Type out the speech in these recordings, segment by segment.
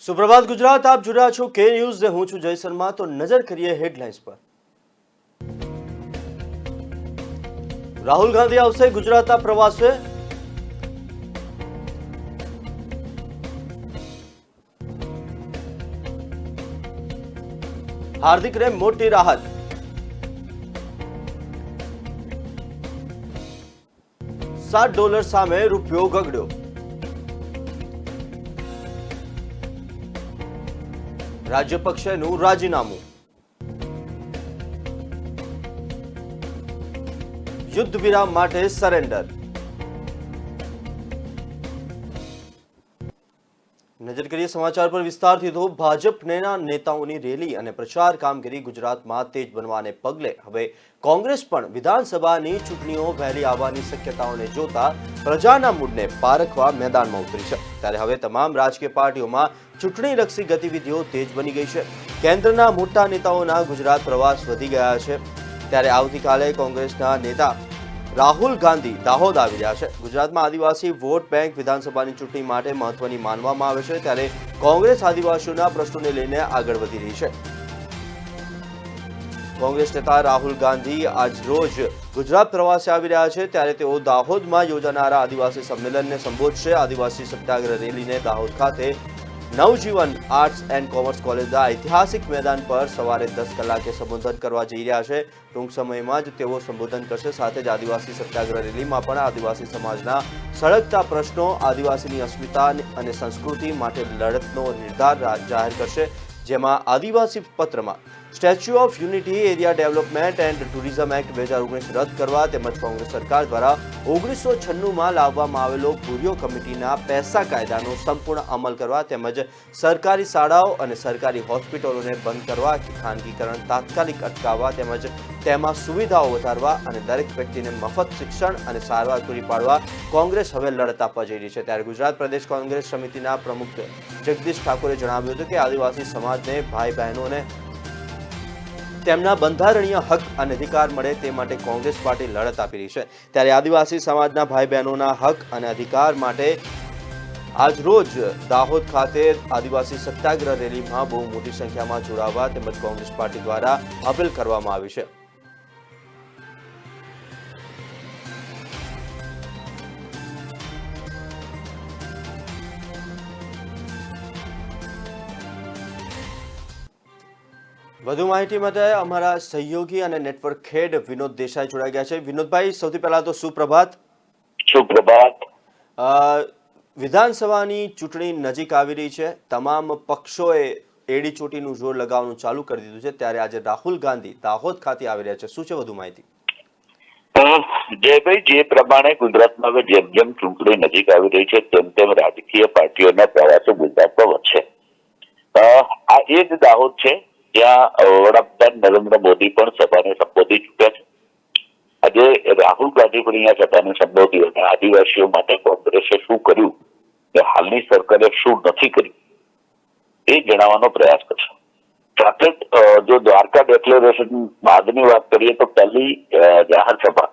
સુપ્રભાત ગુજરાત, આપ જોઈ રહ્યા છો કે ન્યૂઝ ને હું છું જય શર્મા। તો નજર કરીએ હેડલાઇન્સ પર। રાહુલ ગાંધી આવશે ગુજરાતના પ્રવાસે। હાર્દિકને મોટી રાહત। $7 સામે રૂપિયો ગગડ્યો। રાજ્યપક્ષનું રાજીનામું। યુદ્ધ વિરામ માટે સરેન્ડર। નજર કરીએ સમાચાર પર વિસ્તારથી। તો ભાજપના નેતાઓની રેલી અને પ્રચાર કામગીરી ગુજરાતમાં તેજ બનવાને પગલે હવે કોંગ્રેસ પણ વિધાનસભાની ચૂંટણીઓ વહેલી આવવાની શક્યતાઓને જોતા પ્રજાના મૂડને પારખવા મેદાનમાં ઉતરી છે। ત્યારે હવે તમામ રાજકીય પાર્ટીઓમાં ચૂંટણીલક્ષી ગતિવિધિઓ તેજ બની ગઈ છે। કેન્દ્રના મોટા નેતાઓના ગુજરાત પ્રવાસ વધી ગયા છે। ત્યારે આવતીકાલે કોંગ્રેસના નેતા રાહુલ ગાંધી દાહોદ આવી રહ્યા છે। ગુજરાતમાં આદિવાસી વોટ બેંક વિધાનસભાની ચૂંટણી માટે મહત્વની માનવામાં આવે છે। ત્યારે કોંગ્રેસ આદિવાસીઓના પ્રશ્નોને લઈને આગળ વધી રહી છે। કોંગ્રેસ નેતા રાહુલ ગાંધી આજ રોજ ગુજરાત પ્રવાસે આવી રહ્યા છે। ત્યારે તેઓ દાહોદમાં યોજાનારા આદિવાસી સંમેલનને સંબોધશે। આદિવાસી સત્યાગ્રહ રેલીને દાહોદ ખાતે નવજીવન આર્ટ્સ એન્ડ કોમર્સ કોલેજના ઐતિહાસિક મેદાન પર સવારે 10 કલાકે સંબોધન કરવા જઈ રહ્યા છે। ટૂંક સમયમાં જ તેઓ સંબોધન કરશે। સાથે જ આદિવાસી સત્યાગ્રહ રેલીમાં પણ આદિવાસી સમાજના સળગતા પ્રશ્નો, આદિવાસીની અસ્મિતા અને સંસ્કૃતિ માટે લડતનો નિર્ધાર જાહેર કરશે। જેમાં આદિવાસી પત્રમાં statue of unity, area development and tourism act 2019 રદ કરવા તેમજ કોંગ્રેસ સરકાર દ્વારા 1996માં લાવવામાં આવેલો ભૂરિયો કમિટીના પૈસા કાયદાનો સંપૂર્ણ અમલ કરવા તેમજ સરકારી શાળાઓ અને સરકારી હોસ્પિટલોને બંધ કરવા, ખાનગીકરણ તાત્કાલિક અટકાવવા તેમજ તેમાં સુવિધાઓ વધારવા અને દરેક વ્યક્તિને મફત શિક્ષણ અને સારવાર પૂરી પાડવા કોંગ્રેસ હવે લડત આપવા જઈ રહી છે। ત્યારે ગુજરાત પ્રદેશ કોંગ્રેસ સમિતિના પ્રમુખ જગદીશ ઠાકોરે જણાવ્યું હતું કે આદિવાસી સમાજને, ભાઈ બહેનોને તેમના બંધારણીય હક અને અધિકાર મળે તે માટે કોંગ્રેસ પાર્ટી લડત આપી રહી છે। ત્યારે આદિવાસી સમાજના ભાઈ બહેનોના હક અને અધિકાર માટે આજ રોજ દાહોદ ખાતે આદિવાસી સત્યાગ્રહ રેલીમાં બહુ મોટી સંખ્યામાં જોડાવા તેમજ કોંગ્રેસ પાર્ટી દ્વારા અપીલ કરવામાં આવી છે। વધુ માહિતી માટે અમારા સહયોગી અને નેટવર્ક હેડ વિનોદ દેસાઈ જોડાઈ ગયા છે। વિનોદભાઈ, સૌથી પહેલા તો સુપ્રભાત। સુપ્રભાત। વિધાનસભાની ચૂંટણી નજીક આવી રહી છે। તમામ પક્ષોએ એડી ચોટીનું જોર લગાવવાનું ચાલુ કરી દીધું છે। ત્યારે આજે રાહુલ ગાંધી દાહોદ ખાતે આવી રહ્યા છે। શું છે વધુ માહિતી? જયભાઈ, જે પ્રમાણે ગુજરાતમાં હવે જેમ જેમ ચૂંટણી નજીક આવી રહી છે તેમ તેમ રાજકીય પાર્ટીઓના પ્રવાસો ગુજરાતમાં વધશે। આ એ જ દાહોદ છે ત્યાં વડાપ્રધાન નરેન્દ્ર મોદી પણ સભાને સંબોધી ચૂક્યા છે। આજે રાહુલ ગાંધી પણ અહીંયા સભાને સંબોધી અને આદિવાસીઓ માટે કોંગ્રેસે શું કર્યું કે હાલની સરકારે શું નથી કર્યું એ જણાવવાનો પ્રયાસ કરશે। સાથે જ જો દ્વારકા ડિક્લેરેશન બાદની વાત કરીએ તો પહેલી જાહેર સભા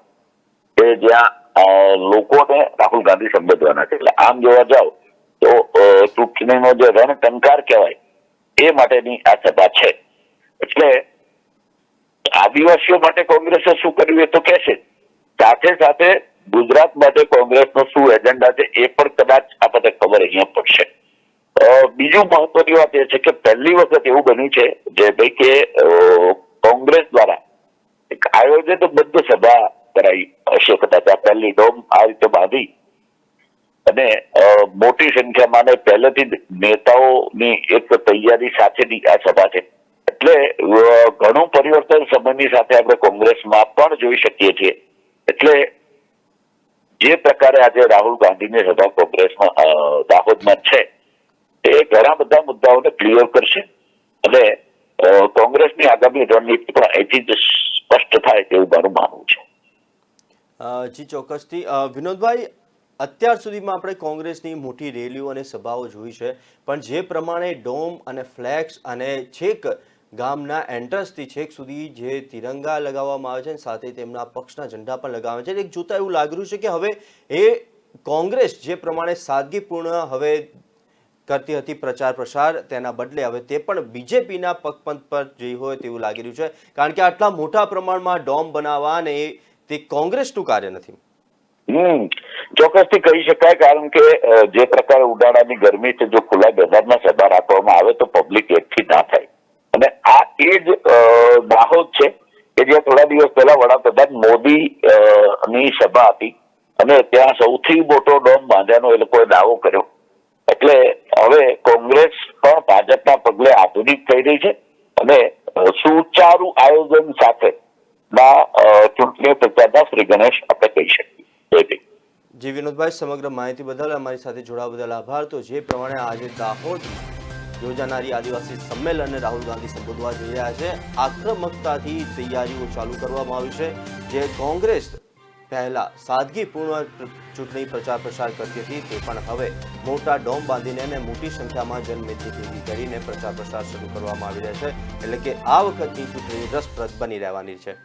કે જ્યાં લોકોને રાહુલ ગાંધી સંબોધવાના છે। એટલે આમ જોવા જાવ તો ચૂંટણીનો જે રણટંકાર કહેવાય એ માટેની આ સભા છે। એટલે આદિવાસીઓ માટે કોંગ્રેસે શું કર્યું એ તો કહેશે, સાથે સાથે ગુજરાત માટે કોંગ્રેસનો શું એજન્ડા છે એ પણ કદાચ આપણને ખબર અહીંયા પડશે। બીજું મહત્વની વાત એ છે કે પહેલી વખત એવું બન્યું છે જે ભાઈ કે કોંગ્રેસ દ્વારા એક આયોજિત બંધ સભા કરાઈ હશે કદાચ। આ પહેલી ડોમ આ રીતે બાંધી અને મોટી સંખ્યામાં પહેલેથી જ નેતાઓની એક તૈયારી સાથેની આ સભા છે। એટલે ઘણું પરિવર્તન સમયની સાથે આપણે કોંગ્રેસમાં પણ જોઈ શકીએ છીએ। એટલે જે પ્રકારે આજે રાહુલ ગાંધીની સભા કોંગ્રેસમાં દાહોદમાં છે એ ઘણા બધા મુદ્દાઓને ક્લિયર કરશે અને કોંગ્રેસની આગામી રણનીતિ પણ અહીંથી જ સ્પષ્ટ થાય તેવું મારું માનવું છે। જી ચોક્કસથી વિનોદભાઈ, અત્યાર સુધીમાં આપણે કોંગ્રેસની મોટી રેલીઓ અને સભાઓ જોઈ છે, પણ જે પ્રમાણે ડોમ અને ફ્લેક્સ અને છેક ગામના એન્ટ્રન્સથી છેક સુધી જે તિરંગા લગાવવામાં આવે છે, સાથે તેમના પક્ષના ઝંડા પણ લગાવે છે, એક જોતા એવું લાગી રહ્યું છે કે હવે એ કોંગ્રેસ જે પ્રમાણે સાદગીપૂર્ણ હવે કરતી હતી પ્રચાર પ્રસાર, તેના બદલે હવે તે પણ બીજેપીના પગપંથ પર જઈ હોય તેવું લાગી રહ્યું છે, કારણ કે આટલા મોટા પ્રમાણમાં ડોમ બનાવવા અને તે કોંગ્રેસનું કાર્ય નથી. ચોક્કસથી કહી શકાય, કારણ કે જે પ્રકારે ઉનાળાની ગરમી છે, જો ખુલ્લા મેદાનમાં સભા રાખવામાં આવે તો પબ્લિક એકઠી ના થાય. અને આ એ જ દાહોદ છે કે જે થોડા દિવસ પહેલા વડાપ્રધાન મોદી ની સભા હતી અને ત્યાં સૌથી મોટો ડોમ બાંધ્યાનો એ લોકોએ દાવો કર્યો. એટલે હવે કોંગ્રેસ પણ ભાજપના પગલે આધુનિક થઈ રહી છે અને સુચારુ આયોજન સાથે ચૂંટણી પ્રચારના શ્રી ગણેશ આપણે કહી શકીએ. જી વિનોદભાઈ, સમગ્ર માહિતી બદલ અમારી સાથે જોડાવા બદલ આભાર. તો જે પ્રમાણે આજે દાહોદ યોજાનારી આદિવાસી સંમેલનને રાહુલ ગાંધી સંબોધવા જઈ રહ્યા છે, આક્રમકતાથી તૈયારીઓ ચાલુ કરવામાં આવી છે. જે કોંગ્રેસ પહેલા સાદગીપૂર્ણ ચૂંટણી પ્રચાર પ્રસાર કરતી હતી, તે પણ હવે મોટા ડોમ બાંધીને અને મોટી સંખ્યામાં જનમેદની ભેગી કરીને પ્રચાર પ્રસાર શરૂ કરવામાં આવી રહ્યા છે. એટલે કે આ વખતની ચૂંટણી રસપ્રદ બની રહેવાની છે.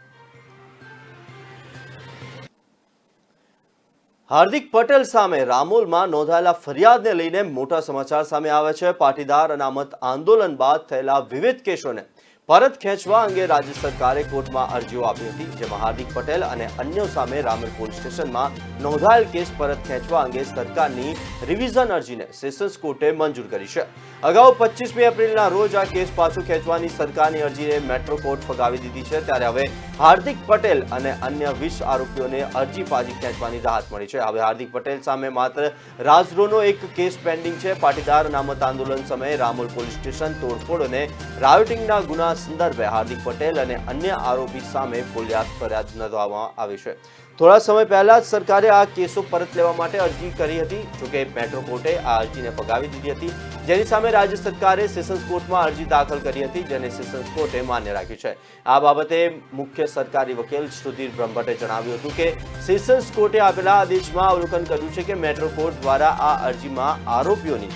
હાર્દિક પટેલ સામે રામોલમાં નોંધાયેલા ફરિયાદને લઈને મોટા સમાચાર સામે આવે છે. પાટીદાર અનામત આંદોલન બાદ થયેલા વિવિધ કેસોને પરત ખેંચવા અંગે રાજ્ય સરકારે કોર્ટમાં અરજીઓ આપી હતી, જેમાં હાર્દિક પટેલ અને અન્યો સામે રામોલ પોલીસ સ્ટેશનમાં નોંધાયેલ કેસ પરત ખેંચવા અંગે સરકારની રિવિઝન અરજીને સેશન્સ કોર્ટે મંજૂર કરી છે. અગાઉ 25મી એપ્રિલના રોજ આ કેસ પાછો ખેંચવાની સરકારની અરજીને મેટ્રો કોર્ટ ફગાવી દીધી છે. ત્યારે હવે હાર્દિક પટેલ અને અન્ય 20 આરોપીઓને અરજી પાછી ખેંચવાની રાહત મળી છે. હવે હાર્દિક પટેલ સામે માત્ર રાજદ્રોહનો એક કેસ પેન્ડિંગ છે. પાટીદાર અનામત આંદોલન સમયે રામોલ પોલીસ સ્ટેશન તોડફોડ અને રાયોટિંગના ગુના સંદર્ભે હાર્દિક પટેલ અને અન્ય આરોપી સામે ફરિયાદ નોંધવામાં આવી છે. થોડા સમય પહેલા જ સરકારે આ કેસો પરત લેવા માટે અરજી કરી હતી. જોકે મેટ્રો કોર્ટે આ અરજીને ફગાવી દીધી હતી, જેની સામે રાજ્ય સરકારે સેશન્સ કોર્ટમાં અરજી દાખલ કરી હતી, જેને સેશન્સ કોર્ટે માન્ય રાખી છે. આ બાબતે મુખ્ય સરકારી વકીલ સુધીર બ્રહ્મભટ્ટે જણાવ્યું હતું કે સેશન્સ કોર્ટે આપેલા આદેશમાં અવલોકન કર્યું છે કે મેટ્રો કોર્ટ દ્વારા આ અરજીમાં આરોપીઓની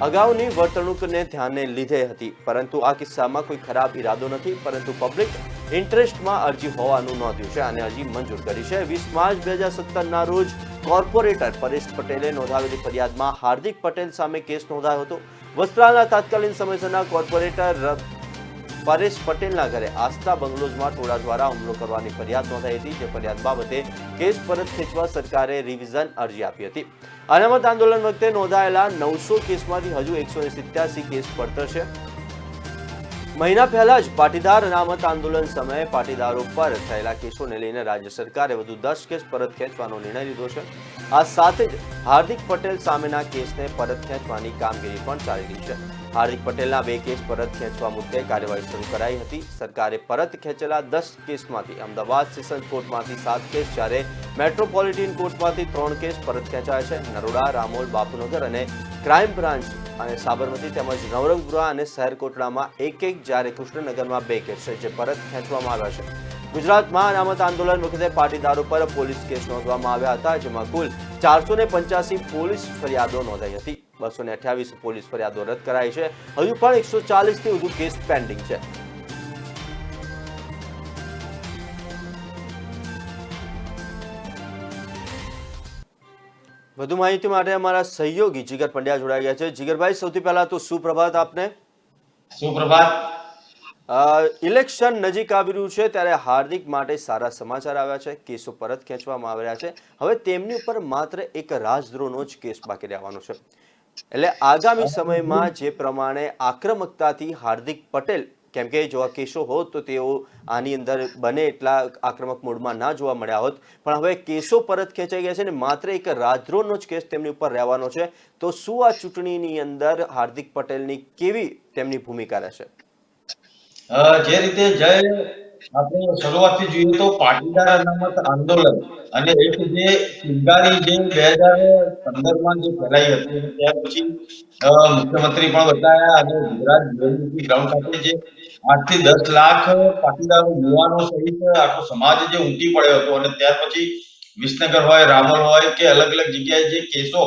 અગાઉની વર્તણૂકને ધ્યાને લીધે હતી, પરંતુ આ કિસ્સામાં કોઈ ખરાબ ઈરાદો નથી, પરંતુ પબ્લિક ઇન્ટરેસ્ટમાં અરજી હોવાનું નોંધ્યું છે અને અરજી મંજૂર કરી છે. 20 માર્ચ 2017ના રોજ કોર્પોરેટર પરેશ પટેલે નોંધાવેલી ફરિયાદમાં હાર્દિક પટેલ સામે કેસ નોંધાયો હતો. વસ્ત્રાલના તાત્કાલિક સમયસરના કોર્પોરેટર પરેશ પટેલના ઘરે આસ્થા બંગલોઝમાં ટોળા દ્વારા હુમલો કરવાની ફરિયાદ નોંધાઈ હતી, જે ફરિયાદ બાબતે કેસ પરત ખેંચવા સરકારે રિવિઝન અરજી આપી હતી. અનામત આંદોલન વખતે નોંધાયેલા 900 કેસમાંથી હજુ 187 કેસ પડતર છે. મહિના પહેલા જ પાટીદાર અનામત આંદોલન સમયે પાટીદારો પર થયેલા કેસોને લઈને રાજ્ય સરકારે વધુ 10 કેસ પરત ખેંચવાનો નિર્ણય લીધો છે. આ સાથે જ હાર્દિક પટેલ સામેના કેસને પરત ખેંચવાની કામગીરી પણ ચાલી રહી છે. હાર્દિક પટેલના 2 કેસ પરત ખેંચવા મુદ્દે કાર્યવાહી શરૂ કરાઈ હતી. સરકારે પરત ખેંચેલા 10 કેસમાંથી અમદાવાદ સેશન્સ કોર્ટમાંથી 7 કેસ, જ્યારે મેટ્રોપોલિટન કોર્ટમાંથી 3 કેસ પરત ખેંચાયા છે. નરોડા, રામોલ, બાપુનગર અને ક્રાઇમ બ્રાન્ચ અને સાબરમતી તેમજ નવરંગપુરા અને શહેર કોટડામાં 1-1, જ્યારે કૃષ્ણનગરમાં 2 કેસ છે, જે પરત ખેંચવામાં આવ્યા છે. ગુજરાતમાં અનામત આંદોલન વખતે પાટીદારો પર પોલીસ કેસ નોંધવામાં આવ્યા હતા, જેમાં કુલ 485 પોલીસ ફરિયાદો નોંધાઈ હતી. 228 પોલીસ ફરિયાદો રદ કરાઈ છે. હજુ પણ 140થી વધુ કેસ પેન્ડિંગ છે. વધુ માહિતી માટે અમારા સહયોગી જીગર પંડ્યા જોડાઈ ગયા છે. જીગરભાઈ, સૌથી પહેલા તો સુપ્રભાત આપને. સુપ્રભાત. ઇલેક્શન નજીક આવી રહ્યું છે, ત્યારે હાર્દિક માટે સારા સમાચાર આવ્યા છે. કેસો પરત ખેંચવામાં આવ્યા છે. હવે તેમની ઉપર માત્ર એક રાજદ્રોહનો જ કેસ બાકી રહેવાનો છે. એટલે આગામી સમયમાં જે પ્રમાણે આક્રમકતાથી હાર્દિક પટેલ, કેમ કે જો આ કેસો હોત તો તેઓ આની અંદર બને એટલા આક્રમક મોડમાં ના જોવા મળ્યા હોત, પણ હવે કેસો પરત ખેંચાઈ ગયા છે અને માત્ર એક રાજદ્રોહનો જ કેસ તેમની ઉપર રહેવાનો છે. તો શું આ ચૂંટણીની અંદર હાર્દિક પટેલની કેવી તેમની ભૂમિકા રહેશે? જે રીતે જય આપણે શરૂઆતથી જોઈએ તો પાટીદાર અનામત આંદોલન અને એક જે ચિંગારી જે 2015માં જે ફેલાઈ હતી, ત્યાર પછી મુખ્યમંત્રી પણ બતાવ્યા અને ગુજરાત યુનિવર્સિટી ગ્રાઉન્ડ ખાતે જે 8 થી 10 લાખ પાટીદારો યુવાનો સહિત આખો સમાજ જે ઉમટી પડ્યો હતો અને ત્યાર પછી વિસનગર હોય, રામોલ હોય કે અલગ અલગ જગ્યાએ જે કેસો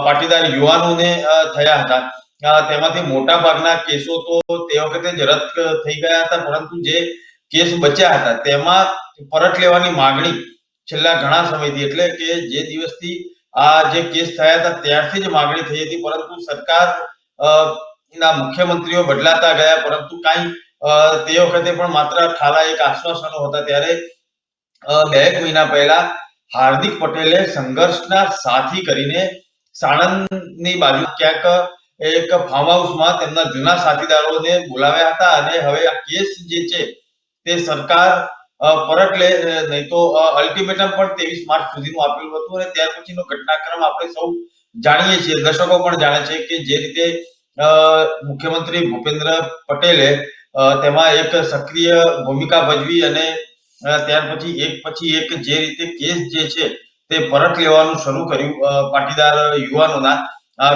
પાટીદાર યુવાનોને થયા હતા, તેમાંથી મોટા ભાગના કેસો તો તે વખતે જ રદ થઈ ગયા હતા, પરંતુ જે કેસ બચ્યા હતા તેમાં પરત લેવાની માંગણી છેલ્લા ઘણા સમયથી, એટલે કે જે દિવસથી આ જે કેસ થયા હતા ત્યારથી જ માગણી થઈ હતી, પરંતુ સરકાર ના મુખ્યમંત્રીઓ બદલાતા ગયા, પરંતુ કાંઈ તે વખતે પણ માત્ર ઠાલા એક આશ્વાસનો હતા. ત્યારે 2 મહિના પહેલા હાર્દિક પટેલે સંઘર્ષના સાથી કરીને સાણંદની બાજુ ક્યાંક એક ફાર્મ હાઉસમાં તેમના જૂના સાથીદારોને બોલાવ્યા હતા અને હવે આ કેસ જે છે તે સરકાર પરત લે, નહીં તો અલ્ટિમેટમ પણ 23 માર્ચ સુધીનું આપેલું હતું. અને ત્યાર પછીનો ઘટનાક્રમ આપણે સૌ જાણીએ છીએ, દર્શકો પણ જાણે છે કે જે રીતે મુખ્યમંત્રી ભૂપેન્દ્ર પટેલે તેમાં એક સક્રિય ભૂમિકા ભજવી અને ત્યાર પછી એક જે રીતે કેસ જે છે તે પરત લેવાનું શરૂ કર્યું પાટીદાર યુવાનોના.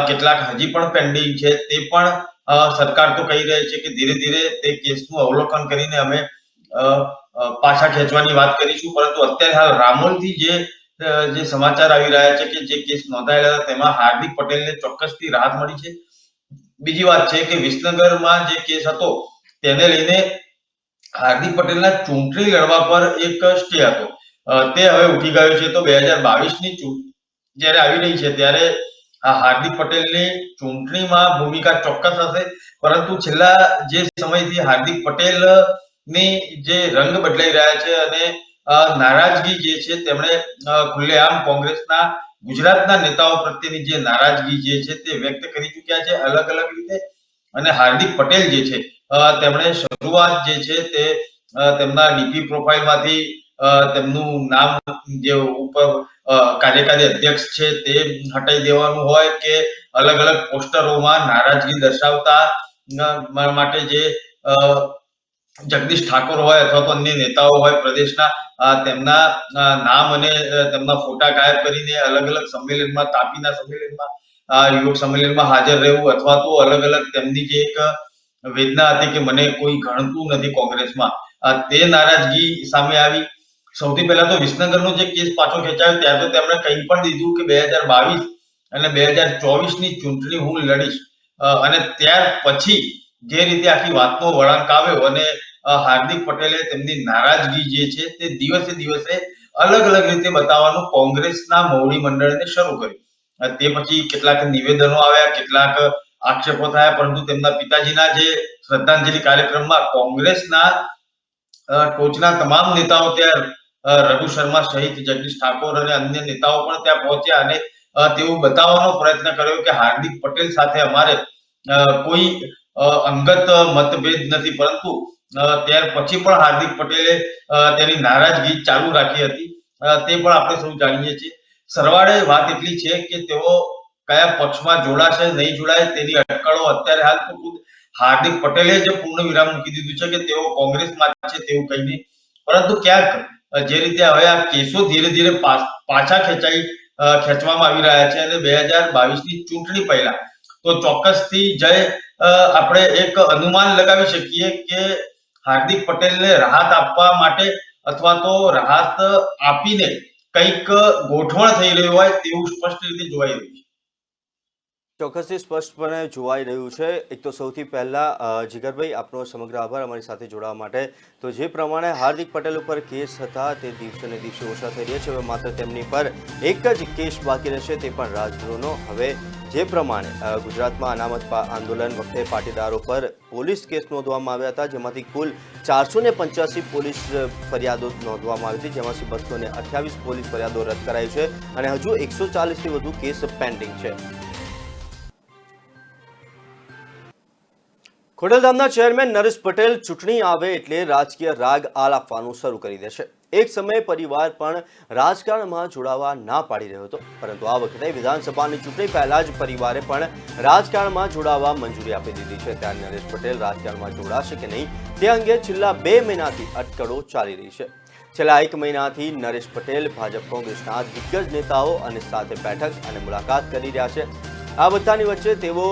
કેટલાક હજી પણ પેન્ડિંગ છે, તે પણ સરકાર તો કહી રહી છે કે ધીરે ધીરે તે કેસનું અવલોકન કરીને અમે પાછા ખેંચવાની વાત કરીશું. પરંતુ અત્યારે હાલ રામોલથી જે સમાચાર આવી રહ્યા છે કે જે કેસ નોંધાયેલા હતા તેમાં હાર્દિક પટેલને ચોક્કસથી રાહત મળી છે. બીજી વાત છે કે વિસનગરમાં જે કેસ હતો તેને લઈને હાર્દિક પટેલના ચૂંટણી લડવા પર એક સ્ટે હતો, તે હવે ઉઠી ગયો છે. તો 2022ની ચૂંટણી જ્યારે આવી રહી છે ત્યારે હાર્દિક પટેલની ચૂંટણીમાં ભૂમિકા ચોક્કસ હશે, પરંતુ છેલ્લા જે સમયથી હાર્દિક પટેલની જે રંગ બદલાઈ રહ્યા છે અને નારાજગી જે છે તેમણે ખુલ્લેઆમ કોંગ્રેસના ગુજરાતના નેતાઓ પ્રત્યેની જે નારાજગી જે છે તે વ્યક્ત કરી ચૂક્યા છે અલગ અલગ રીતે. અને હાર્દિક પટેલ જે છે તેમણે શરૂઆત જે છે તે તેમના ડીપી પ્રોફાઇલમાંથી તેમનું નામ જે ઉપર કાર્યકારી અધ્યક્ષ છે તે હટાવી દેવાનું હોય કે અલગ અલગ પોસ્ટરોમાં નારાજગી દર્શાવતા માટે જે જગદીશ ઠાકોર હોય અથવા તો અન્ય નેતાઓ હોય પ્રદેશના, તેમના નામ અને તેમના ફોટા ગાયબ કરીને અલગ અલગ સંમેલનમાં, તાપીના સંમેલનમાં, યુવક સંમેલનમાં હાજર રહેવું, અથવા તો અલગ અલગ તેમની જે એક વેદના હતી કે મને કોઈ ગણતું નથી કોંગ્રેસમાં, તે નારાજગી સામે આવી. સૌથી પહેલા તો વિસનગરનો જે કેસ પાછો ખેંચાયો ત્યાં તો તેમણે કહી પણ દીધું કે 2022 અને 2024ની ચૂંટણી હું લડીશ. અને ત્યાર પછી જે રીતે આખી વાતનો વળાંક આવ્યો અને હાર્દિક પટેલે તેમની નારાજગી જે છે તે દિવસે દિવસે અલગ અલગ રીતે બતાવવાનું કોંગ્રેસના મોવડી મંડળને શરૂ કર્યું. તે પછી કેટલાક નિવેદનો આવ્યા, કેટલાક આક્ષેપો થયા, પરંતુ તેમના પિતાજીના જે શ્રદ્ધાંજલિ કાર્યક્રમમાં કોંગ્રેસના ટોચના તમામ નેતાઓ ત્યાં, રઘુ શર્મા સહિત જગદીશ ઠાકોર અને અન્ય નેતાઓ પણ ત્યાં પહોંચ્યા અને તેવું બતાવવાનો પ્રયત્ન કર્યો કે હાર્દિક પટેલ સાથે અમારે કોઈ અંગત મતભેદ નથી. પરંતુ ત્યાર પછી પણ હાર્દિક પટેલે તેની નારાજગી ચાલુ રાખી હતી, તે પણ આપણે સૌ જાણીએ છીએ. સરવાળે વાત એટલી છે કે તેઓ કયા પક્ષમાં જોડાશે નહીં જોડાય તેની અટકળો અત્યારે હાલ તો ખુદ હાર્દિક પટેલે જ પૂર્ણ વિરામ મૂકી દીધું છે કે તેઓ કોંગ્રેસમાં છે તેવું કહીને. પરંતુ ક્યાંક જે રીતે હવે આ કેસો ધીરે ધીરે પાછા ખેંચવામાં આવી રહ્યા છે અને 2022ની ચૂંટણી પહેલા તો ચોક્કસથી જય આપણે એક અનુમાન લગાવી શકીએ કે હાર્દિક પટેલને રાહત આપવા માટે અથવા તો રાહત આપીને કંઈક ગોઠવણ થઈ રહ્યું હોય તેવું સ્પષ્ટ રીતે જોવાઈ રહ્યું છે. ચોક્કસથી સ્પષ્ટપણે જોવાઈ રહ્યું છે. એક તો સૌથી પહેલા જીગરભાઈ આપનો સમગ્ર આભાર અમારી સાથે જોડાવા માટે. તો જે પ્રમાણે હાર્દિક પટેલ ઉપર કેસ હતા તે દિવસે ને દિવસે ઓછા થઈ રહ્યા છે. હવે માત્ર તેમની પર એક જ કેસ બાકી રહેશે, તે પણ રાજગૃહનો. હવે જે પ્રમાણે ગુજરાતમાં અનામત આંદોલન વખતે પાટીદારો પર પોલીસ કેસ નોંધવામાં આવ્યા હતા, જેમાંથી કુલ 485 પોલીસ ફરિયાદો નોંધવામાં આવી હતી, જેમાંથી 228 પોલીસ ફરિયાદો રદ કરાઈ છે અને હજુ 140થી વધુ કેસ પેન્ડિંગ છે. ખોડલધામના ચેરમેન નરેશ પટેલ ચૂંટણી આવે એટલે રાજકીય રાગ આલાપવાનું શરૂ કરી દેશે. એક સમયે પરિવાર પણ રાજકારણમાં જોડાવા ના પાડી રહ્યો હતો, પરંતુ આ વખતે વિધાનસભાની ચૂંટણી પહેલા જ પરિવારે પણ રાજકારણમાં જોડાવા મંજૂરી આપી દીધી છે. ત્યારે નરેશ પટેલ રાજકારણમાં જોડાશે કે નહીં તે અંગે છેલ્લા 2 મહિનાથી અટકળો ચાલી રહી છે. છેલ્લા 1 મહિનાથી નરેશ પટેલ ભાજપ કોંગ્રેસના દિગ્ગજ નેતાઓ અને સાથે બેઠક અને મુલાકાત કરી રહ્યા છે. આ બધાની વચ્ચે તેઓ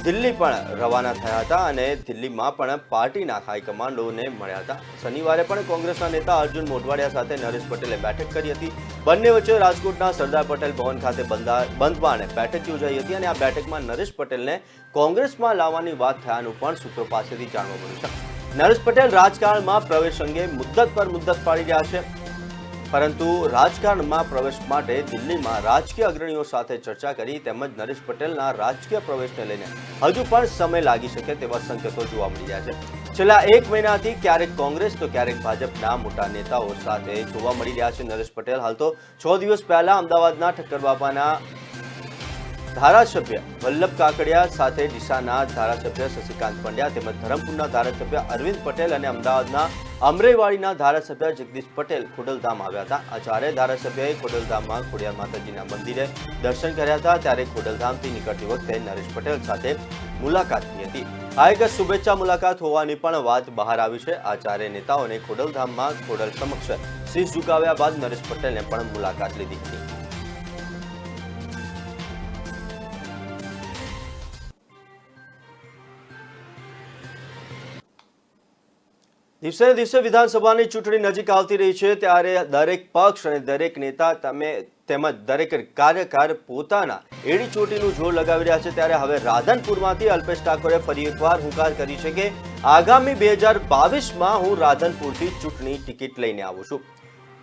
દિલ્હી પણ રવાના થયા હતા અને દિલ્હીમાં પણ પાર્ટીના હાઈકમાન્ડોને મળ્યા હતા. શનિવારે પણ કોંગ્રેસના નેતા અર્જુન મોઢવાડિયા સાથે નરેશ પટેલે બેઠક કરી હતી. બંને વચ્ચે રાજકોટના સરદાર પટેલ ભવન ખાતે બંધબાણે બેઠક યોજાઈ હતી અને આ બેઠકમાં નરેશ પટેલને કોંગ્રેસમાં લાવવાની વાત થયાનું પણ સૂત્રો પાસેથી જાણવા મળ્યું છે. નરેશ પટેલ રાજકારણમાં પ્રવેશ અંગે મુદ્દત પર મુદ્દત પાડી રહ્યા છે. પરંતુ રાજકારણમાં પ્રવેશ માટે દિલ્હીમાં રાજકીય અગ્રણીઓ સાથે ચર્ચા કરી તેમજ નરેશ પટેલના રાજકીય પ્રવેશને લઈને હજુ પણ સમય લાગી શકે તેવા સંકેતો જોવા મળી રહ્યા છે. છેલ્લા 1 મહિનાથી ક્યારેક કોંગ્રેસ તો ક્યારેક ભાજપના મોટા નેતાઓ સાથે જોવા મળી રહ્યા છે નરેશ પટેલ. હાલ તો 6 દિવસ પહેલા અમદાવાદના ઠક્કરબાપાના ધારાસભ્ય વલ્લભ કાકડિયા સાથે ડીસાના ધારાસભ્ય શશિકાંત પંડ્યા તેમજ ધરમપુરના ધારાસભ્ય અરવિંદ પટેલ અને અમદાવાદના અમરેવાડીના ધારાસભ્ય જગદીશ પટેલ ખોડલધામ આવ્યા હતા. આ ચારેય ધારાસભ્યોએ ખોડલધામમાં ખોડિયાર માતાજીના મંદિરે દર્શન કર્યા હતા. ત્યારે ખોડલધામથી નીકળતી વખતે નરેશ પટેલ સાથે મુલાકાત થઈ હતી. આ એક શુભેચ્છા મુલાકાત હોવાની પણ વાત બહાર આવી છે. આ ચારેય નેતાઓને ખોડલધામમાં ખોડલ સમક્ષ શીશ ઝુકાવ્યા બાદ નરેશ પટેલને પણ મુલાકાત લીધી હતી. દિવસે દિવસે વિધાનસભાની ચૂંટણી નજીક આવતી રહી છે ત્યારે દરેક પક્ષ અને દરેક નેતા તેમજ દરેક કાર્યકર પોતાના એડી ચોટીનું જોર લગાવી રહ્યા છે. ત્યારે હવે રાધનપુરમાંથી અલ્પેશ ઠાકોરે ફરી એકવાર હુંકાર કરી છે કે આગામી 2022માં હું રાધનપુરથી ચૂંટણી ટિકિટ લઈને આવું છું.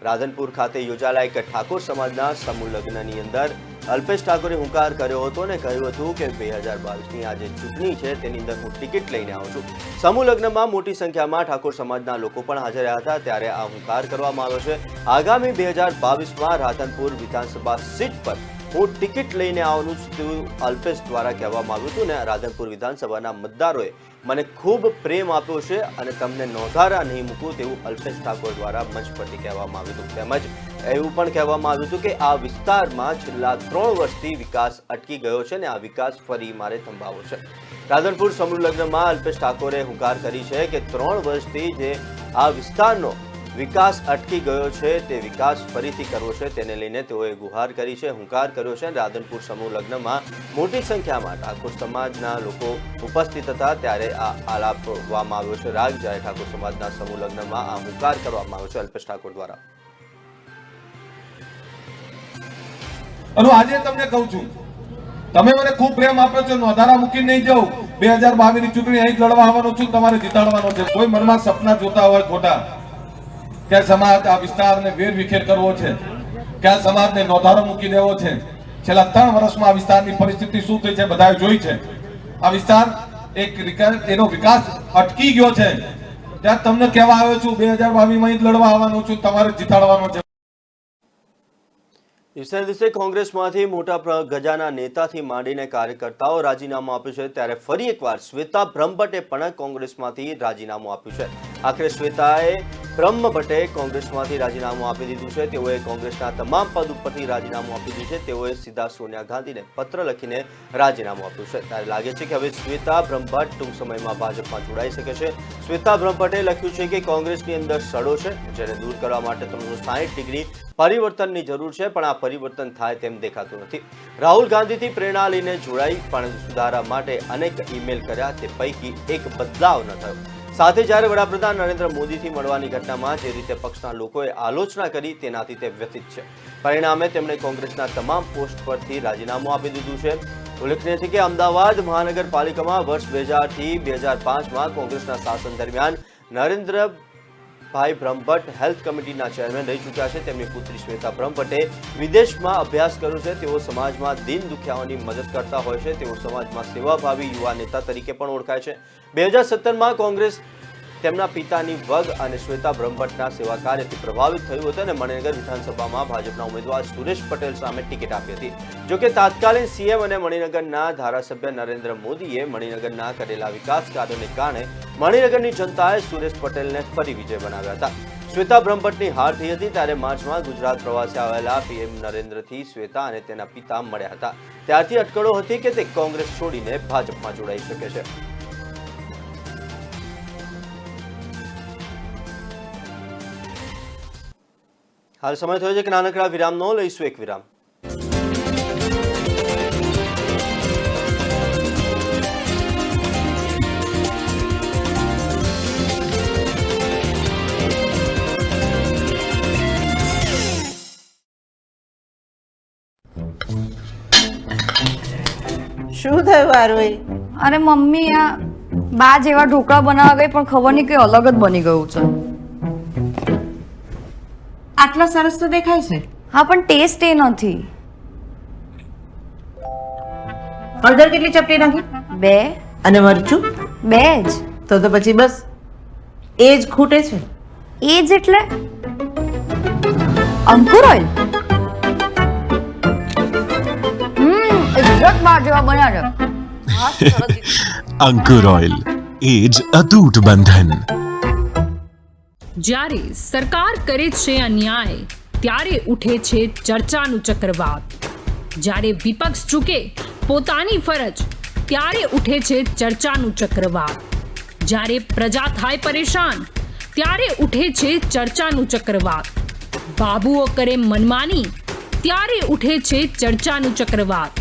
રાધનપુર ખાતે યોજાયેલા એક ઠાકોર સમાજના સમૂહ લગ્નની અંદર અલ્પેશ ઠાકોરે હુંકાર કર્યો હતો અને કહ્યું હતું કે 2022ની આ જે ચૂંટણી છે તેની અંદર હું ટિકિટ લઈને આવું છું. સમૂહ લગ્નમાં મોટી સંખ્યામાં ઠાકોર સમાજના લોકો પણ હાજર રહ્યા હતા. ત્યારે આ હુંકાર કરવામાં આવ્યો છે. આગામી 2022માં રાધનપુર વિધાનસભા સીટ પર હું ટિકિટ લઈને આવવાનું છું તેવું અલ્પેશ દ્વારા કહેવામાં આવ્યું હતું. અને રાધનપુર વિધાનસભાના મતદારોએ મને ખૂબ પ્રેમ આપ્યો છે અને તમને નોંધારા નહીં મૂકું તેવું અલ્પેશ ઠાકોર દ્વારા મંચ પરથી કહેવામાં આવ્યું હતું. તેમજ એવું પણ કહેવામાં આવ્યું હતું કે આ વિસ્તારમાં છેલ્લા 3 વર્ષથી વિકાસ અટકી ગયો છે અને આ વિકાસ ફરી મારે થંભાવવો છે. રાધનપુર સમૂહ લગ્નમાં અલ્પેશ ઠાકોરે હુંકાર કરી છે કે 3 વર્ષથી જે આ વિસ્તારનો વિકાસ અટકી ગયો છે તે વિકાસ ફરીથી કરવો છે તેને લઈને તેઓએ ગુહાર કરી છે, હુંકાર કર્યો છે. રાધનપુર સમૂહ લગ્નમાં મોટી સંખ્યામાં ઠાકોર સમાજના લોકો ઉપસ્થિત હતા ત્યારે આ આલાપવામાં આવ્યો છે રાગ. જ્યારે ઠાકોર સમાજના સમૂહ લગ્નમાં આ હુંકાર કરવામાં આવ્યો છે અલ્પેશ ઠાકોર દ્વારા. અને આજે તમને કહું છું, તમે મને ખૂબ પ્રેમ આપ્યો છો, નોંધારા મૂકી નહીં જાઉં. 2022ની ચૂંટણી અહીં લડવા આવવાનો છું, તમારે જીતાડવાનો છે. કોઈ મનમાં સપના જોતા હોય ખોટા કે સમાજ આ વિસ્તારને વેર વિખેર કરવો છે, કે આ સમાજને નોંધારો મૂકી દેવો છે. છેલ્લા 3 વર્ષમાં આ વિસ્તારની પરિસ્થિતિ શું થઈ છે બધાએ જોઈ છે. આ વિસ્તાર એનો વિકાસ અટકી ગયો છે. ત્યાં તમને કહેવા આવ્યો છું 2022માં જ લડવા આવવાનો છું, તમારે જીતાડવાનો છે. દિવસે દિવસે કોંગ્રેસમાંથી મોટા ગજાના નેતાથી માંડીને કાર્યકર્તાઓ રાજીનામું આપ્યું છે. ત્યારે ફરી એકવાર શ્વેતા બ્રહ્મભટ્ટે પણ કોંગ્રેસમાંથી રાજીનામું આપ્યું છે. આખરે શ્વેતાએ બ્રહ્મભટ્ટે કોંગ્રેસમાંથી રાજીનામું આપી દીધું છે. તેઓએ કોંગ્રેસના તમામ પદ ઉપરથી રાજીનામું આપી દીધું છે. તેઓએ સીધા સોનિયા ગાંધીને પત્ર લખીને રાજીનામું આપ્યું છે. ત્યારે લાગે છે કે હવે શ્વેતા બ્રહ્મભટ્ટ ટૂંક સમયમાં ભાજપમાં જોડાઈ શકે છે. શ્વેતા બ્રહ્મભટ્ટે લખ્યું છે કે કોંગ્રેસની અંદર સડો છે જેને દૂર કરવા માટે 360 ડિગ્રી પરિવર્તનની જરૂર છે, પણ આ પરિવર્તન થાય તેમ દેખાતું નથી. રાહુલ ગાંધીથી પ્રેરણા લઈને જોડાઈ પણ સુધારા માટે અનેક ઈમેલ કર્યા, તે પૈકી એક બદલાવ ન થયો. સાથે જ્યારે વડાપ્રધાન નરેન્દ્ર મોદીથી મળવાની ઘટનામાં જે રીતે પક્ષના લોકોએ આલોચના કરી તેનાથી તે વ્યથિત છે. પરિણામે તેમણે કોંગ્રેસના તમામ પોસ્ટ પરથી રાજીનામું આપી દીધું છે. ઉલ્લેખનીય છે કે અમદાવાદ મહાનગરપાલિકામાં વર્ષ 2000થી 2005માં કોંગ્રેસના શાસન દરમિયાન નરેન્દ્રભાઈ બ્રહ્મભટ્ટ હેલ્થ કમિટીના ચેરમેન રહી ચૂક્યા છે. તેમની પુત્રી શ્વેતા બ્રહ્મભટ્ટે વિદેશમાં અભ્યાસ કર્યો છે. તેઓ સમાજમાં દીન દુખિયાઓની મદદ કરતા હોય છે. તેઓ સમાજમાં સેવાભાવી યુવા નેતા તરીકે પણ ઓળખાય છે. 2017માં કોંગ્રેસ તેમના પિતાની વગ અને શ્વેતા બ્રહ્મભટ્ટના સેવા કાર્યથી પ્રભાવિત થયું હતું અને મણિનગર વિધાનસભામાં ભાજપના ઉમેદવાર સુરેશ પટેલ સામે ટિકિટ આપી હતી. જોકે તાત્કાલિક સીએમ અને મણિનગરના ધારાસભ્ય નરેન્દ્ર મોદીએ મણિનગરના કરેલા વિકાસ કાર્યોને કારણે મણિનગરની જનતાએ સુરેશ પટેલને ફરી વિજય બનાવ્યા હતા. શ્વેતા બ્રહ્મભટ્ટની હાર થઈ હતી. ત્યારે માર્ચમાં ગુજરાત પ્રવાસે આવેલા પીએમ નરેન્દ્રથી શ્વેતા અને તેના પિતા મળ્યા હતા. ત્યારથી અટકળો હતી કે તે કોંગ્રેસ છોડીને ભાજપમાં જોડાઈ શકે છે. હાલ સમય થયો છે કે નાનકડા વિરામનો લઈશું એક વિરામ. શું થયું આરોહી? અરે મમ્મી, આ બા જેવા ઢોકળા બનાવવા ગઈ પણ ખબર નહીં કઈ અલગ જ બની ગયું છે. આટલા સરસ તો દેખાય છે. હા પણ ટેસ્ટ એ નથી. હળદર કેટલી ચપટી નાખી? 2. અને મરચું? 2 જ. તો પછી બસ એ જ ખૂટે છે. એ જ એટલે અંકુર ઓઇલ. એક્ઝેક્ટ બાર જેવા બન્યા છે. અંકુર ઓઇલ, એ જ અતૂટ બંધન. જ્યારે સરકાર કરે છે અન્યાય ત્યારે ઉઠે છે ચર્ચાનું ચક્રવાત. જ્યારે વિપક્ષ ચૂકે પોતાની ફરજ ત્યારે ઉઠે છે ચર્ચાનું ચક્રવાત. જ્યારે પ્રજા થાય પરેશાન ત્યારે ઉઠે છે ચર્ચાનું ચક્રવાત. બાબુઓ કરે મનમાની ત્યારે ઉઠે છે ચર્ચાનું ચક્રવાત.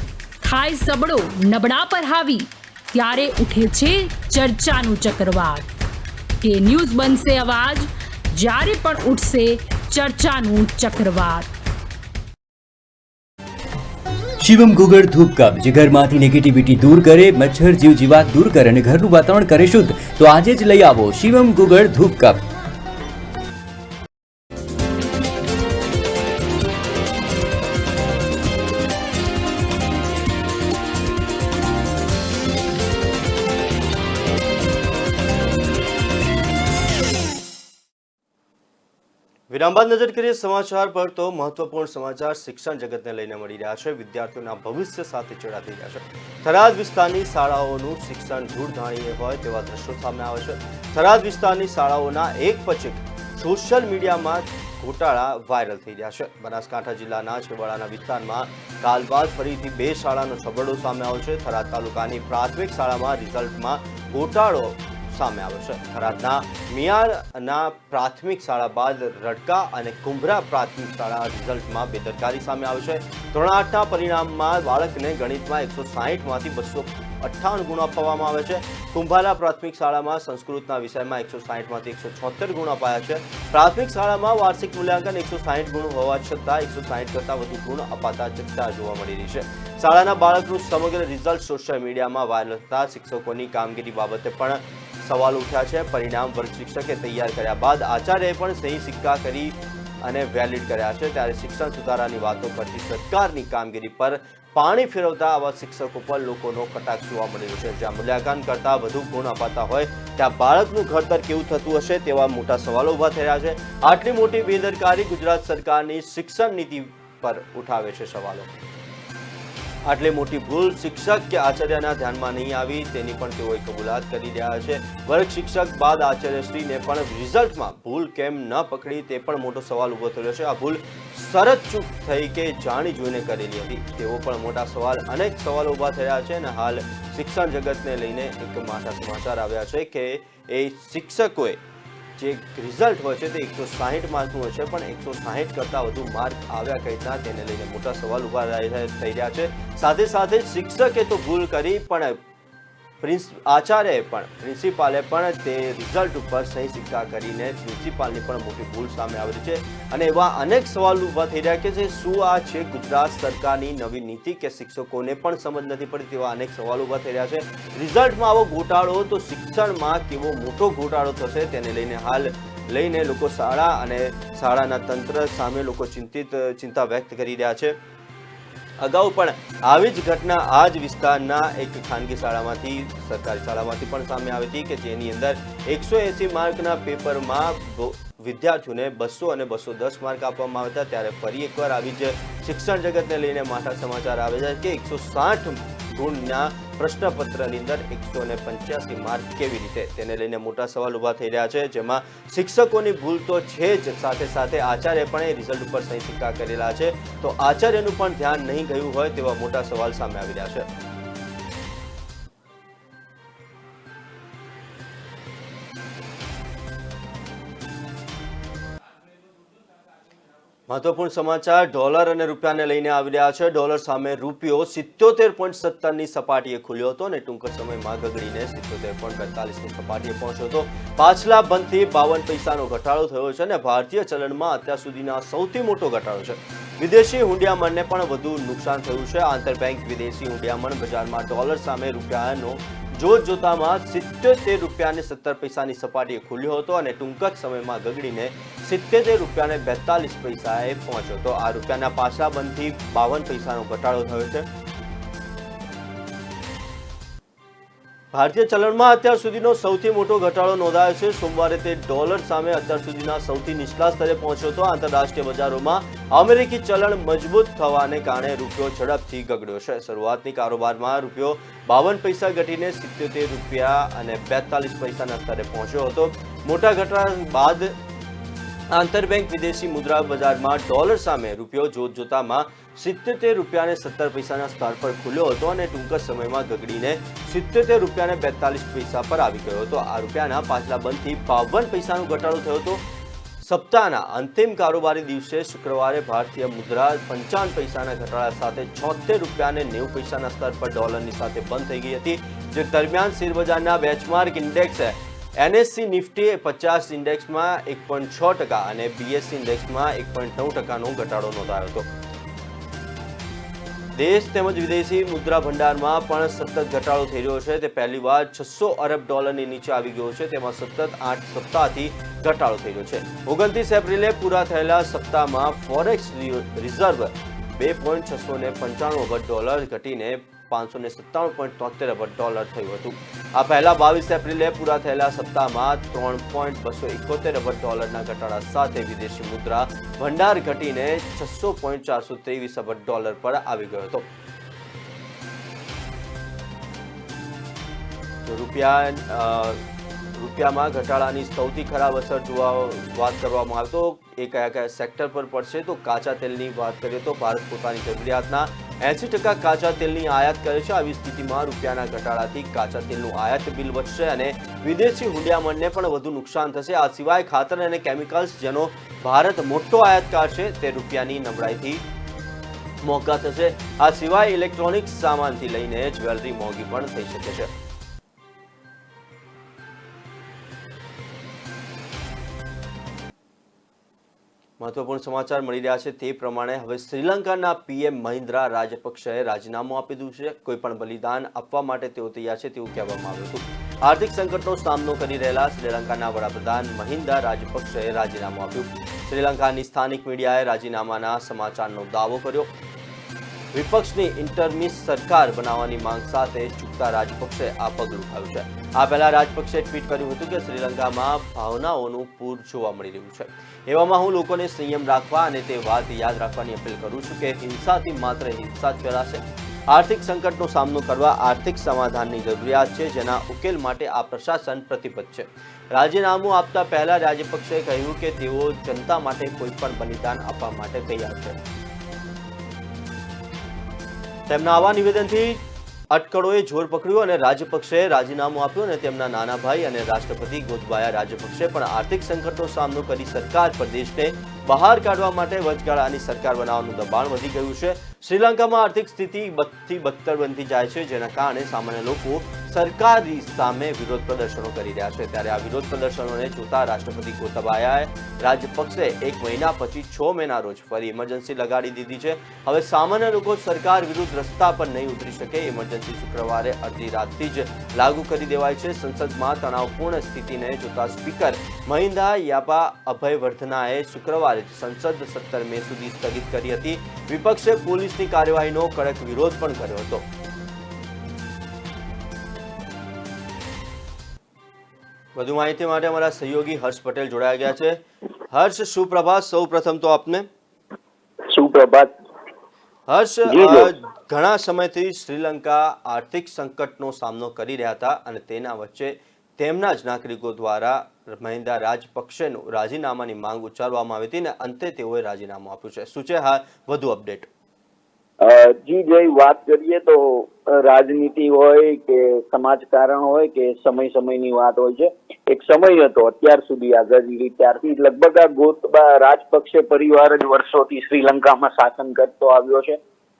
થાય સબળો નબળા પર હાવી ત્યારે ઉઠે છે ચર્ચાનું ચક્રવાત. કે ન્યૂઝ બનશે અવાજ જ્યારે પણ ઉઠશે ચર્ચાનું ચક્રવાત. શિવમ ગુગળ ધૂપ કપ જે ઘરમાંથી નેગેટિવિટી દૂર કરે, મચ્છર જીવ જીવાત દૂર કરે અને ઘરનું વાતાવરણ કરે શુદ્ધ. તો આજે જ લઈ આવો શિવમ ગુગળ ધૂપ કપ. વિરામ બાદ નજર કરીએ સમાચાર પર તો મહત્વપૂર્ણ સમાચાર શિક્ષણ જગતને લઈને મળી રહ્યા છે. વિદ્યાર્થીઓના ભવિષ્ય સાથે ચેડા થઈ રહ્યા છે. થરાદ વિસ્તારની શાળાઓનું શિક્ષણ ધૂળધાણીએ હોય તેવા દ્રશ્યો સામે આવે છે. થરાદ વિસ્તારની શાળાઓના એક પછી સોશિયલ મીડિયામાં ઘોટાળા વાયરલ થઈ રહ્યા છે. બનાસકાંઠા જિલ્લાના છેવાડાના વિસ્તારમાં કાલ બાદ ફરીથી 2 શાળાનો છબરડો સામે આવ્યો છે. થરાદ તાલુકાની પ્રાથમિક શાળામાં રિઝલ્ટમાં ઘોટાળો સામે આવ્યો છે. થરાદના મિયારના પ્રાથમિક શાળા બાદ રડકા અને કુંભરા પ્રાથમિક શાળા રિઝલ્ટમાં બેદરકારી સામે આવી છે. ધોરણ 8ના પરિણામમાં બાળકને ગણિતમાં 160માંથી 258 ગુણ આપવામાં આવે છે. કુંભારા પ્રાથમિક શાળામાં સંસ્કૃતના વિષયમાં 160માંથી 176 ગુણ અપાયા છે. પ્રાથમિક શાળામાં વાર્ષિક મૂલ્યાંકન 160 ગુણ હોવા છતાં 160 કરતાં વધુ ગુણ અપાતા ચર્ચા જોવા મળી રહી છે. શાળાના બાળકનું સમગ્ર રિઝલ્ટ સોશિયલ મીડિયામાં વાયરલ થતા શિક્ષકોની કામગીરી બાબતે પણ સવાલ ઉઠ્યા છે. પરિણામ વર્ગ શિક્ષકે તૈયાર કર્યા બાદ આચાર્યએ પણ સહી સિક્કા કરી અને વેલિડ કર્યા છે. ત્યારે શિક્ષણ સુધારાની વાતો કરતી સરકારની કામગીરી પર પાણી ફેરવતા આવા શિક્ષકો પર લોકોનો કટાક્ષ જોવા મળી રહ્યો છે. જ્યાં મૂલ્યાંકન કરતા વધુ ગુણ અપાતા હોય ત્યાં બાળકનું ઘડતર કેવું થતું હશે તેવા મોટા સવાલો ઊભા થઈ રહ્યા છે. આટલી મોટી બેદરકારી ગુજરાત સરકારની શિક્ષણ નીતિ પર ઉઠાવે છે સવાલો. આટલી મોટી ભૂલ શિક્ષક કે આચાર્યના ધ્યાનમાં નહીં આવી તેની પણ તેઓએ કબૂલાત કરી રહ્યા છે. વર્ગ શિક્ષક બાદ આચાર્યશ્રીને પણ રિઝલ્ટમાં ભૂલ કેમ ન પકડી તે પણ મોટો સવાલ ઊભો થયો છે. આ ભૂલ સરત ચૂક થઈ કે જાણી જોઈને કરેલી હતી તેવો પણ મોટા સવાલ અનેક સવાલો ઊભા થયા છે. અને હાલ શિક્ષણ જગતને લઈને એક મોટા સમાચાર આવ્યા છે કે એ શિક્ષકોએ જે રિઝલ્ટ હોય છે તે 160 માર્કનું હોય છે પણ 160 કરતાં વધુ માર્ક આવ્યા કઈ રીતના તેને લઈને મોટા સવાલ ઊભા થઈ રહ્યા છે. સાથે સાથે શિક્ષકે તો ભૂલ કરી પણ આચાર્યએ પણ પ્રિન્સિપાલે પણ તે રિઝલ્ટ ઉપર સહી સિક્કા કરીને પ્રિન્સિપાલની પણ મોટી ભૂલ સામે આવી છે. અને એવા અનેક સવાલ ઊભા થઈ રહ્યા કે શું આ છે ગુજરાત સરકારની નવી નીતિ કે શિક્ષકોને પણ સમજ નથી પડતી તેવા અનેક સવાલ ઊભા થઈ રહ્યા છે. રિઝલ્ટમાં આવો ઘોટાળો તો શિક્ષણમાં કેવો મોટો ઘોટાળો થશે તેને લઈને લોકો શાળા અને શાળાના તંત્ર સામે લોકો ચિંતા વ્યક્ત કરી રહ્યા છે. અગાઉ પણ આવી જ ઘટના આ જ વિસ્તારના એક ખાનગી શાળામાંથી સરકારી શાળામાંથી પણ સામે આવી હતી કે જેની અંદર 180 માર્કના પેપરમાં વિદ્યાર્થીઓને 200 અને 210 માર્ક આપવામાં આવ્યા હતા. ત્યારે ફરી એકવાર આવી જ શિક્ષણ જગતને લઈને મોટા સમાચાર આવે છે કે 160 ગુણના પ્રશ્નપત્રની અંદર 185 માર્ક કેવી રીતે તેને લઈને મોટા સવાલ ઊભા થઈ રહ્યા છે. જેમાં શિક્ષકોની ભૂલ તો છે જ સાથે સાથે આચાર્ય પણ એ રિઝલ્ટ ઉપર સહી સિક્કા કરેલા છે તો આચાર્યનું પણ ધ્યાન નહીં ગયું હોય તેવા મોટા સવાલ સામે આવી રહ્યા છે. મહત્વપૂર્ણ સમાચાર ડોલર અને રૂપિયાને લઈને આવી રહ્યા છે. ડોલર સામે રૂપિયો 77.17ની સપાટીએ ખુલ્યો હતો અને ટૂંક સમયમાં ગગડીને 77.42ની સપાટીએ પહોંચ્યો હતો. પાછલા બંધથી 52 પૈસાનો ઘટાડો થયો છે અને ભારતીય ચલણમાં અત્યાર સુધીનો સૌથી મોટો ઘટાડો છે. વિદેશી હુંડિયામણને પણ વધુ નુકસાન થયું છે. આંતરબેંક વિદેશી હુંડિયામણ બજારમાં ડોલર સામે રૂપિયાનો જોતજોતામાં 77 રૂપિયા અને 17 પૈસાની સપાટીએ ખુલ્યો હતો અને ટૂંક જ સમયમાં ગગડીને 77 રૂપિયા અને 42 પૈસાએ પહોંચ્યો હતો. આ રૂપિયાના પાછલા બંધથી 52 પૈસાનો ઘટાડો થયો છે. ભારતીય ચલણમાં અત્યાર સુધીનો સૌથી મોટો ઘટાડો નોંધાયો છે. સોમવારે તે ડોલર સામે અત્યાર સુધીના સૌથી નીચલા સ્તરે પહોંચ્યો હતો. આંતરરાષ્ટ્રીય બજારોમાં અમેરિકી ચલણ મજબૂત થવાને કારણે રૂપિયો ઝડપથી ગગડ્યો છે. શરૂઆતની કારોબારમાં રૂપિયો 52 પૈસા ઘટીને 77 રૂપિયા અને 42 પૈસાના સ્તરે પહોંચ્યો હતો. મોટા ઘટાડા બાદ આંતરબેંક વિદેશી મુદ્રા બજારમાં ડોલર સામે રૂપિયો જોતજોતામાં 77 રૂપિયા અને 17 પૈસાના સ્તર પર ખુલ્યો હતો અને ટૂંક જ સમયમાં ગગડીને 77 રૂપિયા અને 42 પૈસા પર આવી ગયો હતો. આ રૂપિયાના પાછલા બંધથી 52 પૈસાનો ઘટાડો થયો હતો. સપ્તાહના અંતિમ કારોબારી દિવસે શુક્રવારે ભારતીય મુદ્રા 55 પૈસાના ઘટાડા સાથે 76 રૂપિયા અને 90 પૈસાના સ્તર પર ડોલરની સાથે બંધ થઈ ગઈ હતી. જે દરમિયાન શેરબજારના બેન્ચમાર્ક ઇન્ડેક્સ NSE નિફ્ટી 50 ઇન્ડેક્સમાં 1.6% અને BSE ઇન્ડેક્સમાં 1.9%નો ઘટાડો નોંધાયો હતો. દેશ તેમજ વિદેશી મુદ્રા ભંડારમાં પણ સતત ઘટાડો થઈ રહ્યો છે. તે પહેલીવાર 600 અરબ ડોલરની નીચે આવી ગયો છે. તેમાં સતત 8 સપ્તાહથી ઘટાડો થઈ રહ્યો છે. 29 એપ્રિલે પૂરા થયેલા સપ્તાહમાં ફોરેક્સ રિઝર્વ 2.695 અબજ ડોલર ઘટીને 597.73 અબજ ડોલર થયું હતું. આ પહેલા 22 એપ્રિલે પૂરા થયેલા સપ્તાહમાં 3.271 અબજ ડોલરના ઘટાડા સાથે વિદેશી મુદ્રા ભંડાર ઘટીને 600.423 અબજ ડોલર પર આવી ગયો હતો. રૂપિયામાં ઘટાડાની સૌથી ખરાબ અસર વાત કરવામાં આવે તો એ કયા સેક્ટર પર પડશે તો કાચા તેલની વાત કરીએ તો ભારત પોતાની જરૂરિયાતના 80% કાચા તેલની આયાત કરે છે. આવી સ્થિતિમાં રૂપિયાના ઘટાડાથી કાચા તેલનું આયાત બિલ વધશે અને વિદેશી હુંડિયામણને પણ વધુ નુકસાન થશે. આ સિવાય ખાતર અને કેમિકલ્સ જેનો ભારત મોટો આયાતકાર છે તે રૂપિયાની નબળાઈથી મોંઘા થશે. આ સિવાય ઇલેક્ટ્રોનિક્સ સામાનથી લઈને જ્વેલરી મોંઘી પણ થઈ શકે છે. મહત્વપૂર્ણ સમાચાર મળી રહ્યા છે તે પ્રમાણે હવે શ્રીલંકાના PM મહિન્દ્રા રાજપક્ષેએ રાજીનામું આપી દીધું છે. કોઈ પણ બલિદાન આપવા માટે તેઓ તૈયાર છે તેવું કહેવામાં આવ્યું હતું. આર્થિક સંકટનો સામનો કરી રહેલા શ્રીલંકાના વડાપ્રધાન મહિન્દા રાજપક્ષેએ રાજીનામું આપ્યું. શ્રીલંકાની સ્થાનિક મીડિયાએ રાજીનામાના સમાચારનો દાવો કર્યો. વિપક્ષની ઇન્ટરમિસ સરકાર બનાવવાની માંગ સાથે ચૂકતા રાજપક્ષે આ પગલું ઉઠાવ્યું છે. આ પહેલા રાજપક્ષે ટ્વીટ કર્યું હતું કે શ્રીલંકામાં ભાવનાઓનું પૂર જોવા મળી રહ્યું છે. એવામાં હું લોકોને સંયમ રાખવા અને તે વાત યાદ રાખવાની અપીલ કરું છું કે હિંસાથી માત્ર હિંસા જ ફેલાશે. આર્થિક સંકટનો સામનો કરવા આર્થિક સમાધાનની જરૂરિયાત છે જેના ઉકેલ માટે આ પ્રશાસન પ્રતિબદ્ધ છે. રાજીનામું આપતા પહેલા રાજપક્ષે કહ્યું કે તેઓ જનતા માટે કોઈ પણ બલિદાન આપવા માટે તૈયાર છે. તેમના આવા નિવેદનથી અટકળોએ જોર પકડ્યું અને રાજપક્ષેએ રાજીનામું આપ્યું અને તેમના નાના ભાઈ અને રાષ્ટ્રપતિ ગોતબાયા રાજપક્ષે પણ આર્થિક સંકટનો સામનો કરી સરકાર પર દેશને બહાર કાઢવા માટે વચગાળાની સરકાર બનાવવાનું દબાણ વધી ગયું છે. શ્રીલંકામાં આર્થિક સ્થિતિ બદતર બનતી જાય છે જેના કારણે સામાન્ય લોકો સરકારની સામે વિરોધ પ્રદર્શનો કરી રહ્યા છે. ત્યારે આ વિરોધ પ્રદર્શનોને જોતા રાષ્ટ્રપતિ ગોતબાયા રાજપક્ષે 1 મહિના પછી 6 મેના રોજ ફરી ઇમરજન્સી લગાડી દીધી છે. હવે સામાન્ય લોકો સરકાર વિરુદ્ધ રસ્તા પર નહીં ઉતરી શકે. ઇમરજન્સી શુક્રવારે અડધી રાતથી જ લાગુ કરી દેવાય છે. સંસદમાં તણાવપૂર્ણ સ્થિતિને જોતા સ્પીકર મહિન્દા યાપા અભયવર્ધનાએ શુક્રવારે સંસદ 17 મે સુધી સ્થગિત કરી હતી. વિપક્ષે પોલીસની કાર્યવાહીનો કડક વિરોધ પણ કર્યો હતો. વધુ માહિતી માટે અમારા સહયોગી હર્ષ પટેલ જોડાયા ગયા છે. હર્ષ, સુપ્રભાત. સૌ પ્રથમ તો આપને સુપ્રભાત. હર્ષ, ઘણા સમયથી શ્રીલંકા આર્થિક સંકટનો સામનો કરી રહ્યા હતા અને તેના વચ્ચે તેમના જ નાગરિકો દ્વારા મહિન્દા રાજપક્ષેનું રાજીનામાની માંગ ઉચ્ચારવામાં આવી હતી અને અંતે તેઓએ રાજીનામું આપ્યું છે. શું છે વધુ અપડેટ? જી જય, વાત કરીએ તો રાજનીતિ હોય કે સમાજકારણ હોય કે સમયની વાત હોય છે. એક સમય હતો અત્યાર સુધી આઝાદી ત્યારથી લગભગ આ ગોતબાયા રાજપક્ષે પરિવાર જ વર્ષોથી શ્રીલંકામાં શાસન કરતો આવ્યો છે.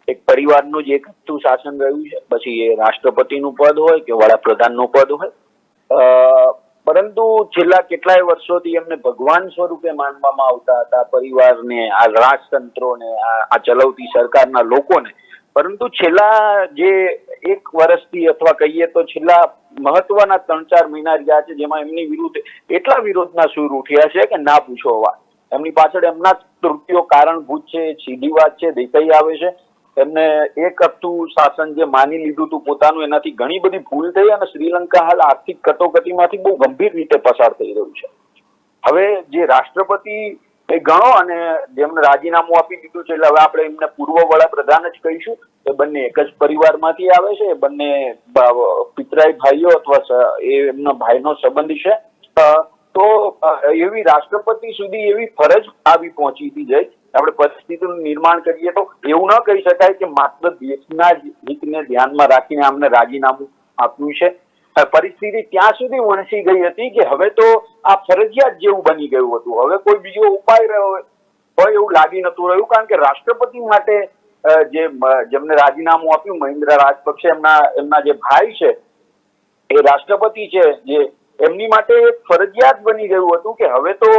એક પરિવારનું જ એક હતું શાસન રહ્યું છે. પછી એ રાષ્ટ્રપતિનું પદ હોય કે વડાપ્રધાનનું પદ હોય, પરંતુ છેલ્લા કેટલાય વર્ષોથી એમને ભગવાન સ્વરૂપે માનવામાં આવતા હતા પરિવારને, આ રાજતંત્રોને, આ ચલાવતી સરકારના લોકોને. પરંતુ છેલ્લા જે એક વર્ષથી અથવા કહીએ તો છેલ્લા મહત્વના 3-4 મહિના રહ્યા છે, જેમાં એમની વિરુદ્ધ એટલા વિરોધના સૂર ઉઠ્યા છે કે ના પૂછો વાત. એમની પાછળ એમના તૃતીયો કારણભૂત છે, એ સીધી વાત છે, દેખાઈ આવે છે. એમને એક હતું શાસન જે માની લીધું હતું પોતાનું, એનાથી ઘણી બધી ભૂલ થઈ અને શ્રીલંકા હાલ આર્થિક કટોકટીમાંથી બહુ ગંભીર રીતે પસાર થઈ રહ્યું છે. હવે જે રાષ્ટ્રપતિ એ ગણો અને જેમને રાજીનામું આપી દીધું છે, એટલે હવે આપણે એમને પૂર્વ વડાપ્રધાન જ કહીશું. એ બંને એક જ પરિવારમાંથી આવે છે, એ બંને પિતરાઈ ભાઈઓ અથવા એ એમના ભાઈનો સંબંધ છે. તો એવી રાષ્ટ્રપતિ સુધી એવી ફરજ આવી પહોંચી હતી જઈ આપણે પરિસ્થિતિનું નિર્માણ કરીએ તો એવું ન કહી શકાય કે માત્ર દેશના હિતને ધ્યાનમાં રાખીને આમને રાજીનામું આપ્યું છે. પરિસ્થિતિ ત્યાં સુધી વણસી ગઈ હતી કે હવે તો આ ફરજિયાત જેવું બની ગયું હતું. હવે કોઈ બીજો ઉપાય રહ્યો હોય એવું લાગી નતું રહ્યું, કારણ કે રાષ્ટ્રપતિ માટે જેમને રાજીનામું આપ્યું મહિન્દ્રા રાજપક્ષે, એમના જે ભાઈ છે એ રાષ્ટ્રપતિ છે, જે એમની માટે ફરજિયાત બની ગયું હતું કે હવે તો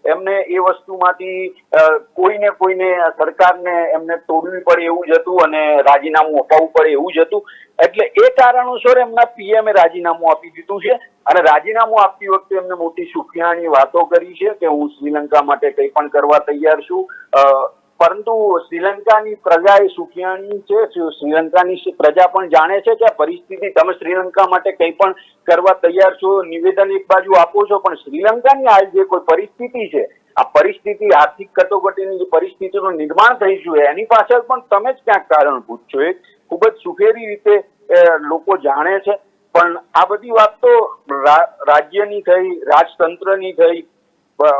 એમને એ વસ્તુમાંથી કોઈને સરકારને એમને તોડવી પડે એવું જ હતું અને રાજીનામું અપાવવું પડે એવું જ હતું. એટલે એ કારણોસર એમના પીએમએ રાજીનામું આપી દીધું છે અને રાજીનામું આપતી વખતે એમને મોટી સુખિયાણી વાતો કરી છે કે હું શ્રીલંકા માટે કંઈ પણ કરવા તૈયાર છું. પરંતુ શ્રીલંકાની પ્રજા એ સુખિયાણી છે. શ્રીલંકાની પ્રજા પણ જાણે છે કે આ પરિસ્થિતિ, તમે શ્રીલંકા માટે કંઈ પણ કરવા તૈયાર છો, નિવેદન એક બાજુ આપો છો, પણ શ્રીલંકાની હાલ જે કોઈ પરિસ્થિતિ છે, આ પરિસ્થિતિ આર્થિક કટોકટીની જે પરિસ્થિતિનું નિર્માણ થઈ છે એની પાછળ પણ તમે જ ક્યાંક કારણભૂત છો. એ ખૂબ જ સુખેરી રીતે લોકો જાણે છે. પણ આ બધી વાત તો રાજ્યની થઈ, રાજતંત્રની થઈ,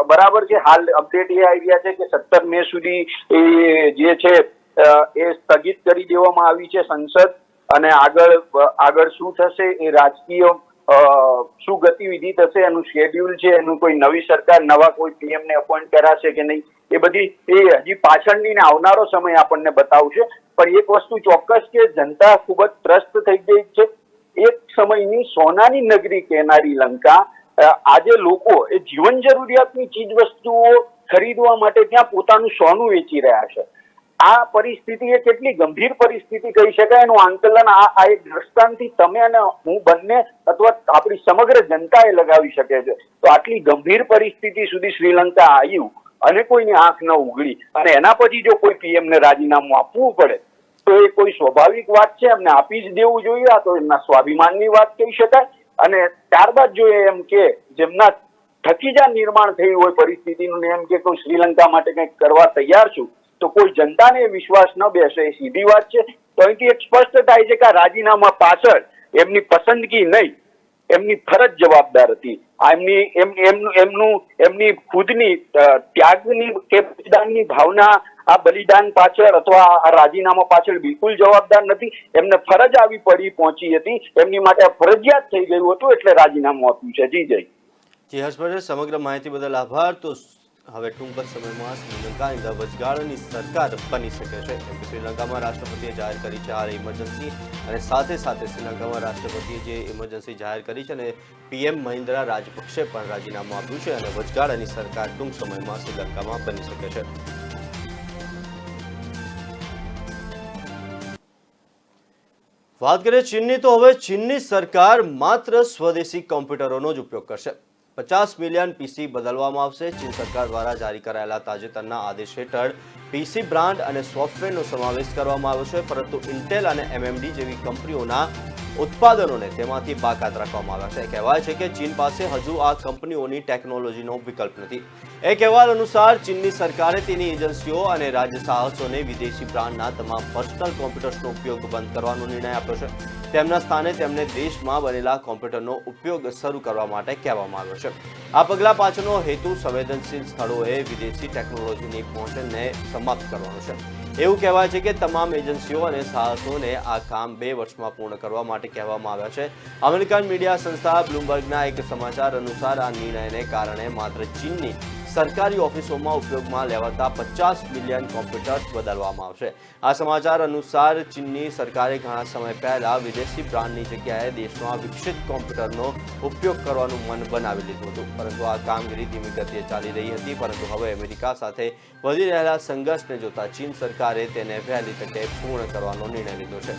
બરાબર છે. હાલ અપડેટ એ આવી રહ્યા છે કે 17 મે સુધી એ જે છે એ સ્થગિત કરી દેવામાં આવી છે સંસદ, અને આગળ શું થશે એ રાજકીય શું ગતિવિધિ થશે એનું શેડ્યુલ છે, એનું કોઈ નવી સરકાર નવા કોઈ પીએમ ને અપોઇન્ટ કરાશે કે નહીં, એ બધી એ હજી પાછળની ને આવનારો સમય આપણને બતાવશે. પણ એક વસ્તુ ચોક્કસ કે જનતા ખૂબ જ ત્રસ્ત થઈ ગઈ છે. એક સમયની સોનાની નગરી કહેનારી લંકા આજે લોકો એ જીવન જરૂરિયાતની ચીજ વસ્તુઓ ખરીદવા માટે ત્યાં પોતાનું સોનું વેચી રહ્યા છે. આ પરિસ્થિતિ એ કેટલી ગંભીર પરિસ્થિતિ કહી શકાય એનું આંકલન આ એક દ્રષ્ટાંતથી તમે અને હું બંને અથવા આપણી સમગ્ર જનતા એ લગાવી શકે છે. તો આટલી ગંભીર પરિસ્થિતિ સુધી શ્રીલંકા આવ્યું અને કોઈની આંખ ન ઉઘડી અને એના પછી જો કોઈ પીએમ ને રાજીનામું આપવું પડે તો એ કોઈ સ્વાભાવિક વાત છે, એમને આપી જ દેવું જોઈએ. આ તો એમના સ્વાભિમાનની વાત કહી શકાય. અને ત્યારબાદ જો એમ કે જેમના થકી જ નિર્માણ થયું હોય પરિસ્થિતિનું ને એમ કે કોઈ શ્રીલંકા માટે કંઈક કરવા તૈયાર છું, તો કોઈ જનતાને વિશ્વાસ ન બેસે, એ સીધી વાત છે. તો અહીંથી એક સ્પષ્ટ થાય છે કે આ રાજીનામા પાછળ એમની પસંદગી નહીં, એમની ફરજ જવાબદાર હતી. એમની ખુદની ત્યાગની કે બલિદાનની ભાવના આ બલિદાન પાછળ અથવા આ રાજીનામા પાછળ બિલકુલ જવાબદાર નથી. એમને ફરજ આવી પડી પહોંચી હતી, એમની માટે ફરજિયાત થઈ ગયું હતું એટલે રાજીનામું આપ્યું છે. જી હર્ષભાઈ, સમગ્ર માહિતી બદલ આભાર. તો હવે ટૂંક જ સમયમાં શ્રીલંકાની વચગાળાની સરકાર બની શકે છે, કેમ કે શ્રીલંકામાં રાષ્ટ્રપતિએ જાહેર કરી છે હાલ ઇમરજન્સી, અને સાથે સાથે શ્રીલંકામાં રાષ્ટ્રપતિએ જે ઇમરજન્સી જાહેર કરી છે અને પીએમ મહિન્દ્રા રાજપક્ષે પણ રાજીનામું આપ્યું છે અને વચગાળાની સરકાર ટૂંક સમયમાં શ્રીલંકામાં બની શકે છે. વાત કરીએ ચીનની, તો હવે ચીનની સરકાર માત્ર સ્વદેશી કોમ્પ્યુટરોનો જ ઉપયોગ કરશે. 50 મિલિયન પીસી બદલવામાં આવશે. ચીન સરકાર દ્વારા જારી કરાયેલા તાજેતરના આદેશ હેઠળ પીસી બ્રાન્ડ અને સોફ્ટવેરનો સમાવેશ કરવામાં આવ્યો છે, પરંતુ ઇન્ટેલ અને એમએમડી જેવી કંપનીઓના ઉત્પાદનોને તેમાંથી બાકાત રાખવામાં આવ્યા છે. કહેવાય છે કે ચીન પાસે હજુ આ કંપનીઓની ટેકનોલોજીનો વિકલ્પ નથી. એક અહેવાલ અનુસાર ચીનની સરકારે તેની એજન્સીઓ અને રાજ્ય સાહસોને વિદેશી બ્રાન્ડના તમામ પર્સનલ કોમ્પ્યુટર્સનો ઉપયોગ બંધ કરવાનો નિર્ણય આપ્યો છે. તેમના સ્થાને તેમને દેશમાં બનેલા કોમ્પ્યુટરનો ઉપયોગ શરૂ કરવા માટે કહેવામાં આવ્યો છે. આ પગલાં પાછળનો હેતુ સંવેદનશીલ સ્થળોએ વિદેશી ટેકનોલોજીની પહોંચને સમાપ્ત કરવાનો છે. એવું કહેવાય છે કે તમામ એજન્સીઓ અને સાહસોને આ કામ 2 વર્ષમાં પૂર્ણ કરવા માટે કહેવામાં આવ્યા છે. અમેરિકન મીડિયા સંસ્થા બ્લૂમબર્ગના એક સમાચાર અનુસાર આ નિર્ણયને કારણે માત્ર ચીનની સરકારી ઓફિસોમાં ઉપયોગમાં લેવાતા 50 મિલિયન કોમ્પ્યુટર્સ બદલવામાં આવશે. આ સમાચાર અનુસાર ચીનની સરકારે ઘણા સમય પહેલા વિદેશી બ્રાન્ડની જગ્યાએ દેશમાં વિકસિત કોમ્પ્યુટરનો ઉપયોગ કરવાનું મન બનાવી લીધું હતું, પરંતુ આ કામગીરી ધીમી ગતિએ ચાલી રહી હતી. પરંતુ હવે અમેરિકા સાથે વધી રહેલા સંઘર્ષને જોતા ચીન સરકાર સરકારે તેને વહેલી તકે પૂર્ણ કરવાનો નિર્ણય લીધો છે.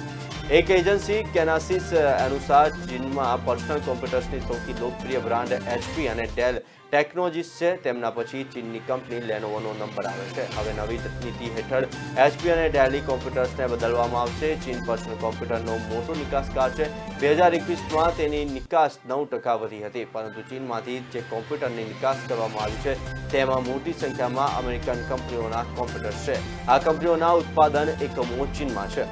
એક એજન્સી કેનાસિસ અનુસાર ચીનમાં પર્સનલ કોમ્પ્યુટર્સની સૌથી લોકપ્રિય બ્રાન્ડ HP અને ડેલ ટેકનોલોજીસ છે. તેમના પછી ચીનની કંપની લેનોવોનો નંબર આવે છે. હવે નવી નીતિ હેઠળ HP અને ડેલ કોમ્પ્યુટર્સને બદલવામાં આવશે. ચીન પર્સનલ કોમ્પ્યુટરનો મોટો નિકાસકાર છે. 2021માં તેની નિકાસ 9% વધી હતી, પરંતુ ચીનમાંથી જે કોમ્પ્યુટરની નિકાસ કરવામાં આવી છે તેમાં મોટી સંખ્યામાં અમેરિકન કંપનીઓના કોમ્પ્યુટર્સ છે. આ કંપનીઓના ઉત્પાદન એકમો ચીનમાં છે.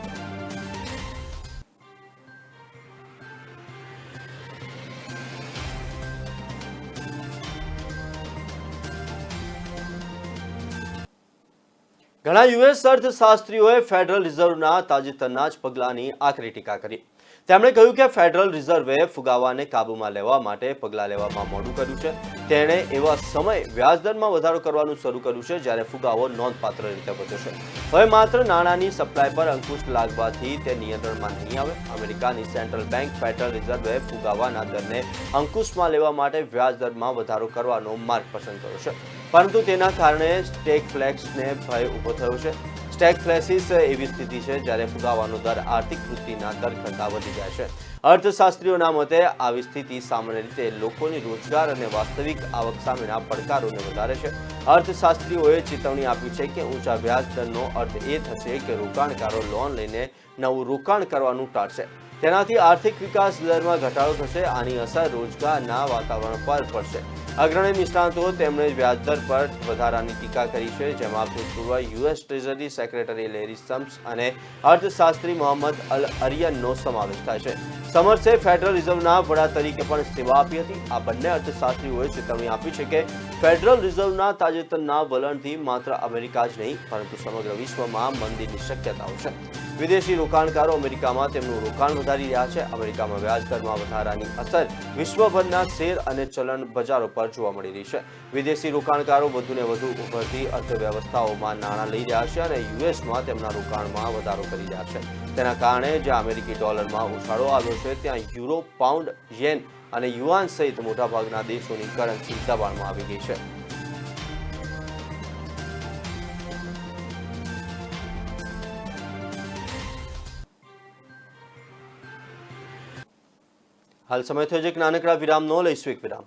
ઘણા યુએસ અર્થશાસ્ત્રીઓએ ફેડરલ રિઝર્વના તાજેતરના જ પગલાંની આકરી ટીકા કરી. તેમણે કહ્યું કે ફેડરલ રિઝર્વે ફુગાવાને કાબૂમાં લેવા માટે પગલાં લેવામાં મોડું કર્યું છે. તેણે એવા સમયે વ્યાજદરમાં વધારો કરવાનું શરૂ કર્યું છે જ્યારે ફુગાવો નોંધપાત્ર રીતે વધ્યો છે. હવે માત્ર નાણાંની સપ્લાય પર અંકુશ લાગવાથી તે નિયંત્રણમાં નહીં આવે. અમેરિકાની સેન્ટ્રલ બેંક ફેડરલ રિઝર્વે ફુગાવાના દરને અંકુશમાં લેવા માટે વ્યાજદરમાં વધારો કરવાનો માર્ગ પસંદ કર્યો છે, પરંતુ તેના કારણે સ્ટેગફ્લેશનને ભય ઊભો થયો છે. સ્ટેગફ્લેશિસ એવી સ્થિતિ છે જ્યારે ફુગાવાનો દર આર્થિક વૃદ્ધિના દર કરતાં વધી જાય છે. અર્થશાસ્ત્રીઓના મતે આવી સ્થિતિ સામાન્ય રીતે લોકોની રોજગાર અને વાસ્તવિક આવક સામેના પડકારોને વધારે છે. અર્થશાસ્ત્રીઓએ ચેતવણી આપી છે કે ઊંચા વ્યાજ દરનો અર્થ એ થશે કે રોકાણકારો લોન લઈને નવું રોકાણ કરવાનું ટાળશે. તેનાથી આર્થિક વિકાસ દરમાં ઘટાડો થશે. આની અસર રોજગારના વાતાવરણ પર પડશે. અગ્રણી નિષ્ણાતો તેમણે વ્યાજદર પર વધારાની ટીકા કરી છે, જેમાં ભૂતપૂર્વ US treasury secretary Larry Sam's અને અર્થશાસ્ત્રી મોહમ્મદ અલ અરિયનનો સમાવેશ થાય છે. સમર્સે ફેડરલ રિઝર્વના વડા તરીકે પણ સેવા આપી હતી. આ બંને અર્થશાસ્ત્રીઓએ ચેતવણી આપી છે કે ફેડરલ રિઝર્વના તાજેતરના વલણથી માત્ર અમેરિકા જ નહીં પરંતુ સમગ્ર વિશ્વમાં મંદીની શક્યતાઓ છે. વિદેશી રોકાણકારો અમેરિકામાં તેમનું રોકાણ વધારી રહ્યા છે. અમેરિકામાં વ્યાજદરમાં વધારાની અસર વિશ્વભરના શેર અને ચલણ બજારો પર જોવા મળી રહી છે. વિદેશી રોકાણકારો વધુને વધુ ઉભરતી અર્થવ્યવસ્થાઓમાં નાણાં લઈ રહ્યા છે અને યુએસમાં તેમના રોકાણમાં વધારો કરી રહ્યા છે. તેના કારણે જ્યાં અમેરિકી ડોલરમાં ઉછાળો આવ્યો છે ત્યાં યુરો, પાઉન્ડ, યેન અને યુઆન સહિત મોટાભાગના દેશોની કરન્સી દબાણમાં આવી ગઈ છે. હાલ સમય થયો છે એક નાનકડા વિરામનો. લઈશું એક વિરામ.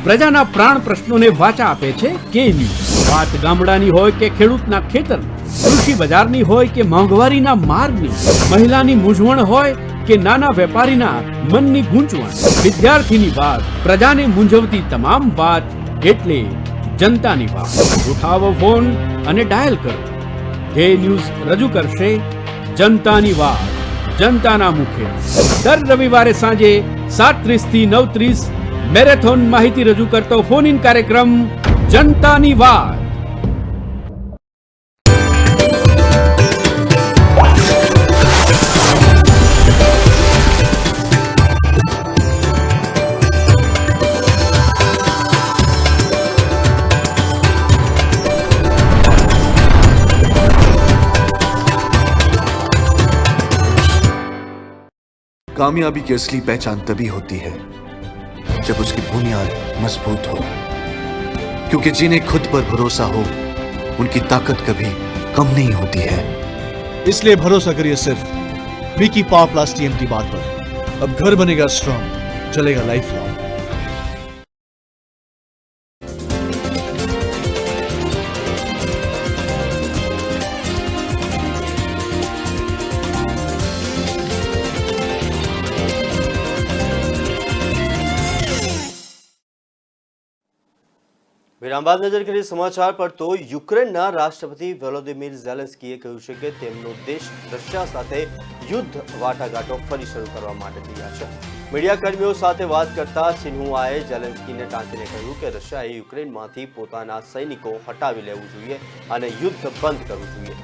પ્રજાના પ્રાણ પ્રશ્નોને વાચા આપે છે કે ન્યૂઝ. વાત ગામડાની હોય કે ખેડૂતના ખેતરની, કૃષિ બજારની હોય કે મોંઘવારીના માર્ગની, મહિલાની મૂંઝવણ હોય કે નાના વેપારીના મનની ગૂંચવણ, વિદ્યાર્થીની વાત, પ્રજાને મૂંઝવતી તમામ વાત એટલે જનતાની વાત. ઉઠાવો ફોન અને ડાયલ કરો. જે ન્યૂઝ રજૂ કરશે જનતાની વાત, જનતાના મુખે. દર રવિવારે સાંજે 7:30 થી 9:30 મેરેથોન માહિતી રજૂ કરતો ફોન ઇન કાર્યક્રમ જનતાની વાત. कामयाबी की असली पहचान तभी होती है जब उसकी बुनियाद मजबूत हो, क्योंकि जिन्हें खुद पर भरोसा हो उनकी ताकत कभी कम नहीं होती है. इसलिए भरोसा करिए सिर्फ विकी पावर प्लस TMT बात पर. अब घर बनेगा स्ट्रॉन्ग, चलेगा लाइफ लॉन्ग. વિરામ બાદ નજર કરીએ સમાચાર પર. તો યુક્રેનના રાષ્ટ્રપતિ વોલોદિમીર ઝેલેન્સ્કીએ કહ્યું છે કે તેમનો દેશ રશિયા સાથે યુદ્ધ વાટાઘાટો ફરી શરૂ કરવા માટે તૈયાર છે. મીડિયાકર્મીઓ સાથે વાત કરતા સિન્હુઆએ ઝેલેન્સ્કીને ટાંકીને કહ્યું કે રશિયાએ યુક્રેનમાંથી પોતાના સૈનિકો હટાવી લેવું જોઈએ અને યુદ્ધ બંધ કરવું જોઈએ.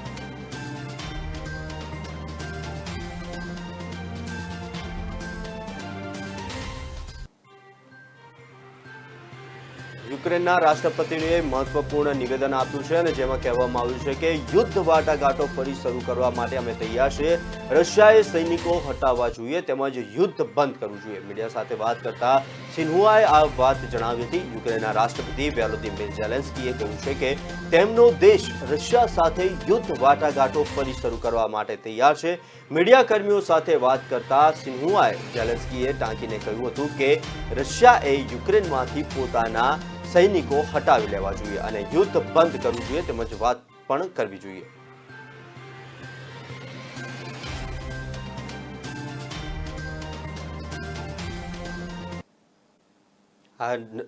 યુક્રેનના રાષ્ટ્રપતિએ મહત્વપૂર્ણ નિવેદન આપ્યું છે અને જેમાં કહેવામાં આવ્યું છે કે યુદ્ધ વાટાઘાટો ફરી શરૂ કરવા માટે અમે તૈયાર છીએ. રશિયાએ સૈનિકો હટાવવા જોઈએ તેમજ યુદ્ધ બંધ કરવું જોઈએ. મીડિયા સાથે વાત કરતા સિન્હુઆએ આ વાત જણાવી હતી. યુક્રેનના રાષ્ટ્રપતિ વોલોદિમીર ઝેલેન્સ્કીએ કહ્યું છે કે તેમનો દેશ રશિયા સાથે યુદ્ધ વાટાઘાટો ફરી શરૂ કરવા માટે તૈયાર છે. મીડિયાકર્મીઓ સાથે વાત કરતા સિન્હુઆએ ઝેલેન્સ્કીએ ટાંકીને કહ્યું હતું કે રશિયાએ યુક્રેનમાંથી પોતાના સૈનિકો હટાવી લેવા જોઈએ અને યુદ્ધ બંધ કરવું જોઈએ તેમજ વાત પણ કરવી જોઈએ.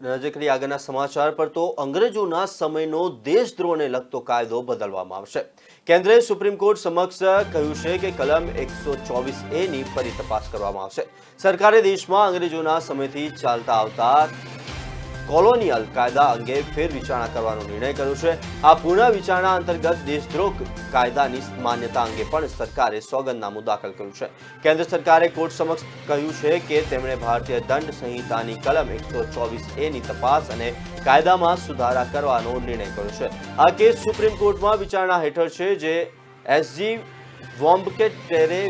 નજર કરીએ આગળના સમાચાર પર તો અંગ્રેજોના સમયનો દેશદ્રોહને લગતો કાયદો બદલવામાં આવશે. કેન્દ્રએ સુપ્રીમ કોર્ટ સમક્ષ કહ્યું છે કે કલમ 124A ની ફરી તપાસ કરવામાં આવશે. સરકારે દેશમાં અંગ્રેજોના સમયથી ચાલતા આવતા કોલોનિયલ કાયદા અંગે ફેરવિચારણા કરવાનો નિર્ણય કર્યો છે. આ પુનઃ વિચારણા અંતર્ગત દેશદ્રોહ કાયદાની માન્યતા અંગે પણ સરકારે સોગંદનામું દાખલ કર્યું છે. કેન્દ્ર સરકારે કોર્ટ સમક્ષ કહ્યું છે કે તેમણે ભારતીય દંડ સંહિતાની કલમ 124A ની તપાસ અને કાયદામાં સુધારા કરવાનો નિર્ણય કર્યો છે. આ કેસ સુપ્રીમ કોર્ટમાં વિચારણા હેઠળ છે, જે એસજી વોમ્બકેટેરે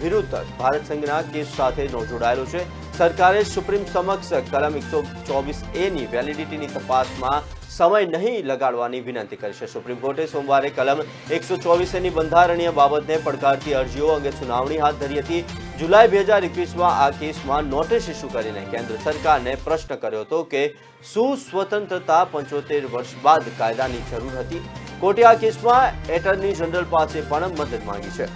વિરુદ્ધ ભારત સંઘના કેસ સાથે જોડાયેલો છે. સરકારે સુપ્રીમ સમક્ષ કલમ 124A ની વેલિડિટીની તપાસમાં સમય નહીં લગાડવાની વિનંતી કરી છે. સુપ્રીમ કોર્ટે સોમવારે કલમ 124A ની બંધારણીય બાબતને પડકારતી અરજીઓ અંગે સુનાવણી હાથ ધરી હતી. જુલાઈ 2021માં આ કેસમાં નોટિસ ઇસ્યુ કરીને કેન્દ્ર સરકારને પ્રશ્ન કર્યો હતો કે શું સ્વતંત્રતા 75 વર્ષ બાદ કાયદાની જરૂર હતી. કોર્ટે આ કેસમાં એટર્ની જનરલ પાસે પણ મદદ માંગી છે.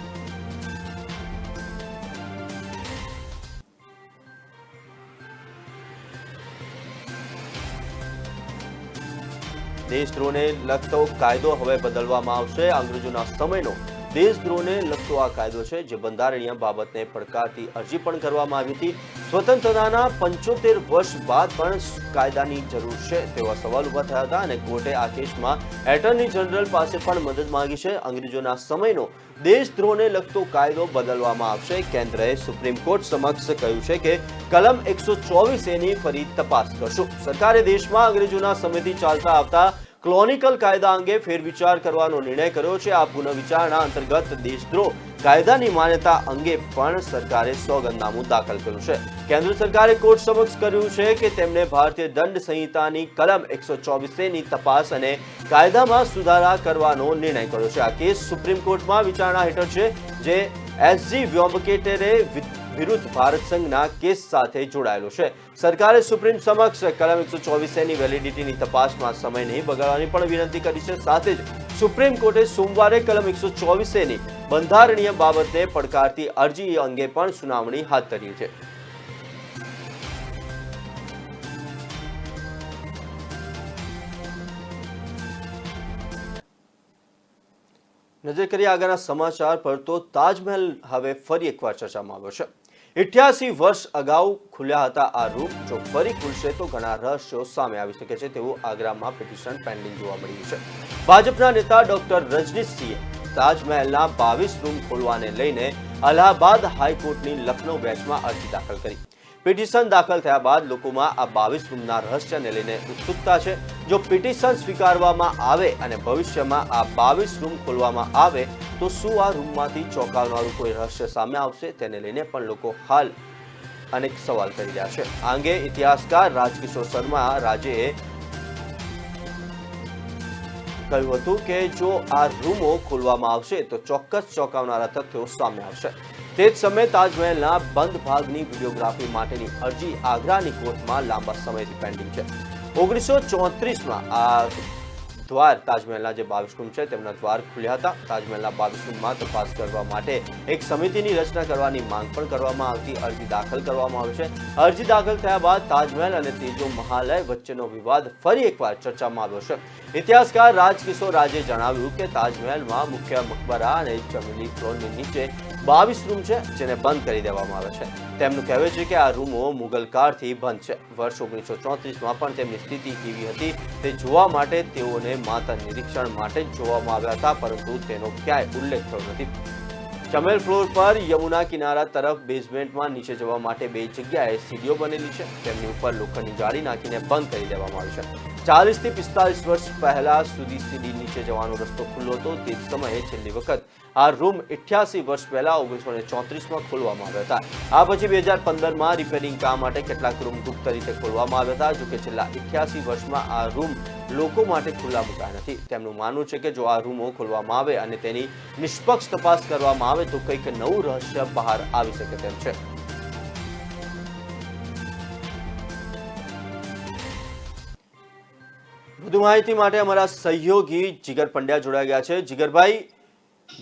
દેશદ્રોહને લગતો કાયદો હવે બદલવામાં આવશે. અંગ્રેજોના સમયનો દેશદ્રોહને લગતો આ કાયદો છે, જે બંધારણીય બાબતને પડકારતી અરજી પણ કરવામાં આવી હતી. સ્વતંત્રતાના 75 વર્ષ બાદ પણ કાયદાની જરૂર છે તેવા સવાલ ઉભા થયા હતા અને કોર્ટે આ કેસમાં એટર્ની જનરલ પાસે પણ મદદ માંગી છે. અંગ્રેજોના સમયનો દેશદ્રોહને લગતો કાયદો બદલવામાં આવશે. કેન્દ્રએ સુપ્રીમ કોર્ટ સમક્ષ કહ્યું છે કે કલમ 124A ની ફરી તપાસ કરશું. સરકારે દેશમાં અંગ્રેજોના સમયથી ચાલતા આવતા કોલોનિયલ કાયદા અંગે ફેરવિચાર કરવાનો નિર્ણય કર્યો છે. આ પુનઃવિચારણા અંતર્ગત દેશદ્રોહ કાયદાની માન્યતા અંગે પણ સરકારે સોગંદનામું દાખલ કર્યું છે. કેન્દ્ર સરકારે કોર્ટ સમક્ષ કર્યું છે કે તેમણે ભારતીય દંડ સંહિતાની કલમ 124A ની તપાસ અને કાયદામાં સુધારા કરવાનો નિર્ણય કર્યો છે. આ કેસ સુપ્રીમ કોર્ટમાં વિચારણા હેઠળ છે, જે એસજી વોમ્બકેટેરે વિરુદ્ધ ભારત સંઘના કેસ સાથે જોડાયેલો છે. સરકારે સુપ્રીમ સમક્ષ કલમ 124A ની વેલિડિટીની તપાસમાં સમય નહીં બગાડવાની પણ વિનંતી કરી છે. સાથે જ સુપ્રીમ કોર્ટે સોમવારે કલમ 124A ની બંધારણીય બાબતને પડકારતી અરજી અંગે પણ સુનાવણી હાથ ધરી છે. નજર કરીએ આગળના સમાચાર પર તો તાજમહેલ હવે ફરી એકવાર ચર્ચામાં આવ્યો છે. 88 વર્ષ અગાઉ ખુલ્યા હતા આ રૂમ જો ફરી ખુલશે તો ઘણા રહસ્યો સામે આવી શકે છે તેવું આગ્રામાં પિટિશન પેન્ડિંગ જોવા મળ્યું છે. ભાજપના નેતા ડોક્ટર રજનીશસિંહે તાજમહેલના 22 રૂમ ખોલવાને લઈને અલ્હાબાદ હાઈકોર્ટની લખનૌ બેન્ચમાં અરજી દાખલ કરી. પિટિશન દાખલ થયા બાદ લોકોમાં આ 22 રૂમના રહસ્યને લઈને ઉત્સુકતા છે. જો પિટિશન સ્વીકારવામાં આવે અને ભવિષ્યમાં આ 22 રૂમ ખોલવામાં આવે તો શું આ રૂમમાંથી ચોંકાવનારું કોઈ રહસ્ય સામે આવશે, તેને લઈને પણ લોકો હાલ અનેક સવાલ કરી રહ્યા છે. આ અંગે ઇતિહાસકાર રાજકિશોર શર્મા રાજેએ કહ્યું હતું કે જો આ રૂમો ખોલવામાં આવશે તો ચોક્કસ ચોંકાવનારા તથ્યો સામે આવશે. તે જ સમયે તાજમહેલના બંધ ભાગની વિડીયોગ્રાફી માટેની અરજી આગ્રાની કોર્ટમાં લાંબા સમયથી પેન્ડિંગ છે. 1934માં આ દ્વાર તાજમહેલના જે 22 રૂમ છે તેમના દ્વાર ખુલ્યા હતા. તાજમહેલના 22 રૂમમાં તપાસ કરવા માટે એક સમિતિની રચના કરવાની માંગ પણ કરવામાં આવતી. અરજી દાખલ કરવામાં આવી છે. અરજી દાખલ થયા બાદ તાજમહેલ અને તેજો મહાલય વચ્ચેનો વિવાદ ફરી એકવાર ચર્ચામાં આવ્યો છે. ઇતિહાસકાર રાજકિશોર રાજે જણાવ્યું કે તાજમહેલમાં મુખ્ય મકબરા અને ચમેલી ફ્લોરની નીચે 22 રૂમ છે જેને બંધ કરી દેવામાં આવે છે. તેમનું કહેવું છે કે આ રૂમો મુગલ કાળથી બંધ છે. વર્ષ 1934માં પણ તેમની સ્થિતિ કેવી હતી તે જોવા માટે તેઓને માત્ર નિરીક્ષણ માટે જ જોવામાં આવ્યા હતા, પરંતુ તેનો ક્યાંય ઉલ્લેખ થયો નથી. ચમેલ ફ્લોર પર યમુના કિનારા તરફ બેઝમેન્ટમાં નીચે જવા માટે 2 જગ્યાએ સીડીઓ બનેલી છે. તેમની ઉપર લોખંડની જાળી નાખીને બંધ કરી દેવામાં આવી છે. 40 થી 45 વર્ષ પહેલા સુધી સીડી નીચે જવાનો રસ્તો ખુલ્લો હતો. તે જ સમયે છેલ્લી વખત આ રૂમ 88 વર્ષ પહેલા 1934માં ખોલવામાં આવ્યા હતા. આ પછી 2015માં રિપેરિંગ કામ માટે કેટલાક રૂમ ગુપ્ત રીતે ખોલવામાં આવ્યા હતા. જોકે છેલ્લા 88 વર્ષમાં આ રૂમ લોકો માટે ખુલ્લા મુકાયા નથી. તેમનું માનવું છે કે જો આ રૂમો ખોલવામાં આવે અને તેની નિષ્પક્ષ તપાસ કરવામાં આવે તો કંઈક નવું રહસ્ય બહાર આવી શકે તેમ છે. વધુ માહિતી માટે અમારા સહયોગી જીગર પંડ્યા જોડાઈ ગયા છે. જીગરભાઈ,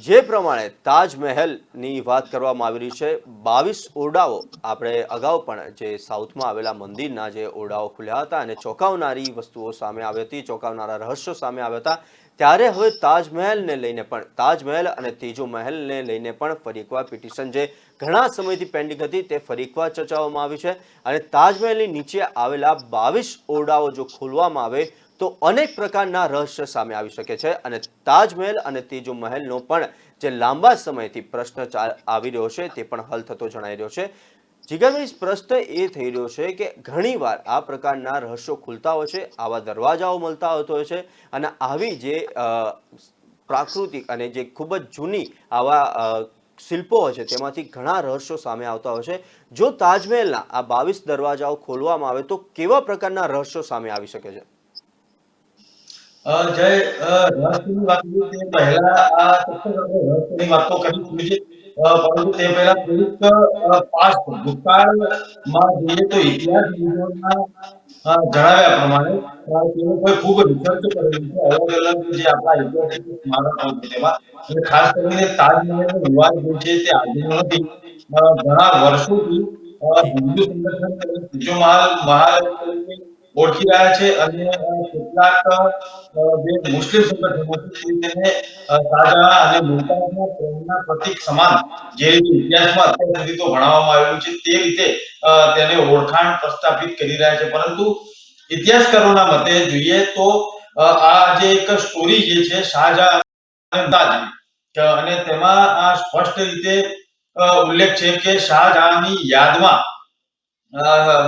જે પ્રમાણે તાજમહેલની વાત કરવામાં આવી રહી છે, 22 ઓરડાઓ, આપણે અગાઉ પણ જે સાઉથમાં આવેલા મંદિરના જે ઓરડાઓ ખુલ્યા હતા અને ચોંકાવનારી વસ્તુઓ સામે આવી હતી, ચોંકાવનારા રહસ્યો સામે આવ્યા હતા, ત્યારે હવે તાજમહેલને લઈને પણ, તાજમહેલ અને ત્રીજો મહેલને લઈને પણ ફરી એકવાર પિટિશન જે ઘણા સમયથી પેન્ડિંગ હતી તે ફરી એકવાર ચર્ચાઓમાં આવી છે. અને તાજમહેલની નીચે આવેલા 22 ઓરડાઓ જો ખોલવામાં આવે તો અનેક પ્રકારના રહસ્ય સામે આવી શકે છે. અને તાજમહેલ અને ત્રીજો મહેલનો પણ જે લાંબા સમયથી પ્રશ્ન આવી રહ્યો છે તે પણ હલ થતો જણાઈ રહ્યો છે. જીગરભાઈ, પ્રશ્ન એ થઈ રહ્યો છે કે ઘણીવાર આ પ્રકારના રહસ્યો ખુલતા હોય છે, આવા દરવાજાઓ મળતા હોતા હોય છે અને આવી જે પ્રાકૃતિક અને જે ખૂબ જ જૂની આવા શિલ્પો હોય છે તેમાંથી ઘણા રહસ્યો સામે આવતા હોય છે. જો તાજમહેલના આ 22 દરવાજાઓ ખોલવામાં આવે તો કેવા પ્રકારના રહસ્યો સામે આવી શકે છે? જય, રહસ્યની વાત કરીએ તે પહેલા આ ચોક્કસ આપણે રહસ્યની વાત તો કરી દીધી છે, પરંતુ તે પહેલા થોડીક પાસ્ટ ભૂતકાળમાં જોઈએ તો ઇતિહાસ વિદ્વાનના જણાવ્યા પ્રમાણે તે લોકોએ ખૂબ રિસર્ચ કરેલી છે અલગ અલગ જે આપણા ઐતિહાસિક સ્મારકો છે તેમાં. અને ખાસ કરીને તાજમહેલનો વિવાદ જે છે તે આજનો નથી, ઘણા વર્ષોથી હિન્દુ સંગઠન ત્રીજો મહાલ તરીકે ઓળખી રહ્યા છે. અને કેટલાક જે મુસ્લિમ સંગઠનો છે તેને શાહજહાં અને મુમતાઝના પ્રેમના પ્રતીક સમાન જે રીતે ઇતિહાસમાં અત્યાર સુધી તો ભણાવવામાં આવેલું છે તે રીતે તેને ઓળખાણ પ્રસ્થાપિત કરી રહ્યા છે. પરંતુ ઇતિહાસકારોના મતે જોઈએ તો આ જે એક સ્ટોરી જે છે શાહજહાં અને મુમતાઝ, અને તેમાં આ સ્પષ્ટ રીતે ઉલ્લેખ છે કે શાહજહાંની યાદમાં,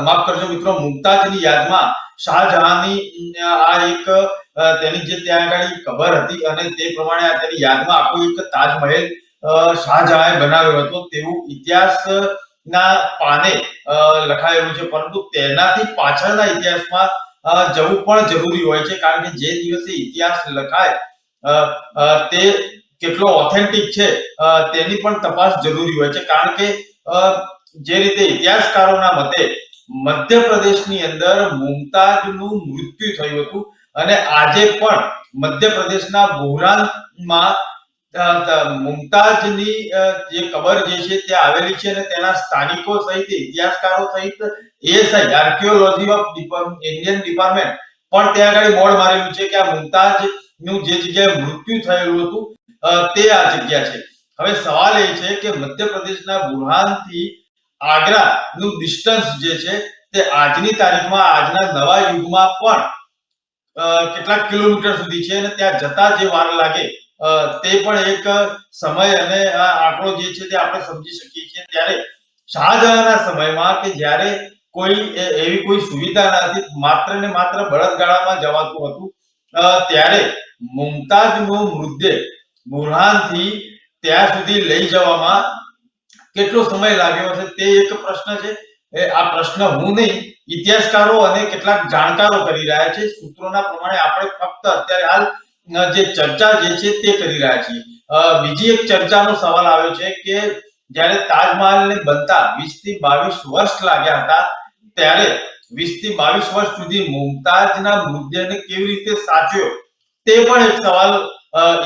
માફ કરજો મિત્રો, મુમતાઝની યાદમાં શાહજહાંની આ એક તેની જે ત્યાં આગળ કબર હતી અને તે પ્રમાણે તેની યાદમાં આખો એક તાજમહેલ શાહજહાંએ બનાવ્યો હતો તેવું ઇતિહાસના પાને લખાયેલું છે. પરંતુ તેનાથી પાછળના ઇતિહાસમાં જવું પણ જરૂરી હોય છે, કારણ કે જે દિવસે ઇતિહાસ લખાય તે કેટલો ઓથેન્ટિક છે તેની પણ તપાસ જરૂરી હોય છે. કારણ કે જે રીતે ઇતિહાસકારોના મતે મધ્યપ્રદેશની અંદર મુમતાઝનું મૃત્યુ થયું હતું અને આજે પણ મધ્યપ્રદેશના બુહરાનમાં મુમતાઝની જે કબર જે છે તે આવેલી છે અને તેના સ્થાનિકો સહિત, ઇતિહાસકારો સહિત ASI archaeology of Indian department પણ ત્યાં આગળ બોર્ડ મારેલું છે કે આ મુમતાઝનું જે જગ્યાએ મૃત્યુ થયેલું હતું તે આ જગ્યા છે. હવે સવાલ એ છે કે મધ્યપ્રદેશના બુરહાનથી આગ્રાનું ડિસ્ટન્સ જે છે તે આજની તારીખમાં, આજના નવા યુગમાં પણ કેટલાક કિલોમીટર સુધી છે અને ત્યાં જતા જે વાર લાગે તે પણ એક સમય અને આ આંકડો જે છે તે આપણે સમજી શકીએ છીએ. ત્યારે શાહજહાંના સમયમાં કે જ્યારે કોઈ એવી કોઈ સુવિધા ન હતી, માત્ર ને માત્ર બળદગાડામાં જવાતું હતું, ત્યારે મુમતાઝનો મૃતદેહ બુરહાનથી ત્યાં સુધી લઈ જવામાં કેટલો સમય લાગ્યો હશે તે એક પ્રશ્ન છે. આ પ્રશ્ન હું નહીં, ઇતિહાસકારો અને કેટલાક જાણકારો કરી રહ્યા છે. સૂત્રોના પ્રમાણે આપણે ફક્ત અત્યારે હાલ જે ચર્ચા જે છે તે કરી રહ્યા છીએ. બીજી એક ચર્ચાનો સવાલ આવ્યો છે કે જ્યારે તાજમહેલને બનતા 20 થી 22 વર્ષ લાગ્યા હતા, ત્યારે 20 થી 22 વર્ષ સુધી મુમતાઝના મૃતદેહને કેવી રીતે સાચવ્યો તે પણ એક સવાલ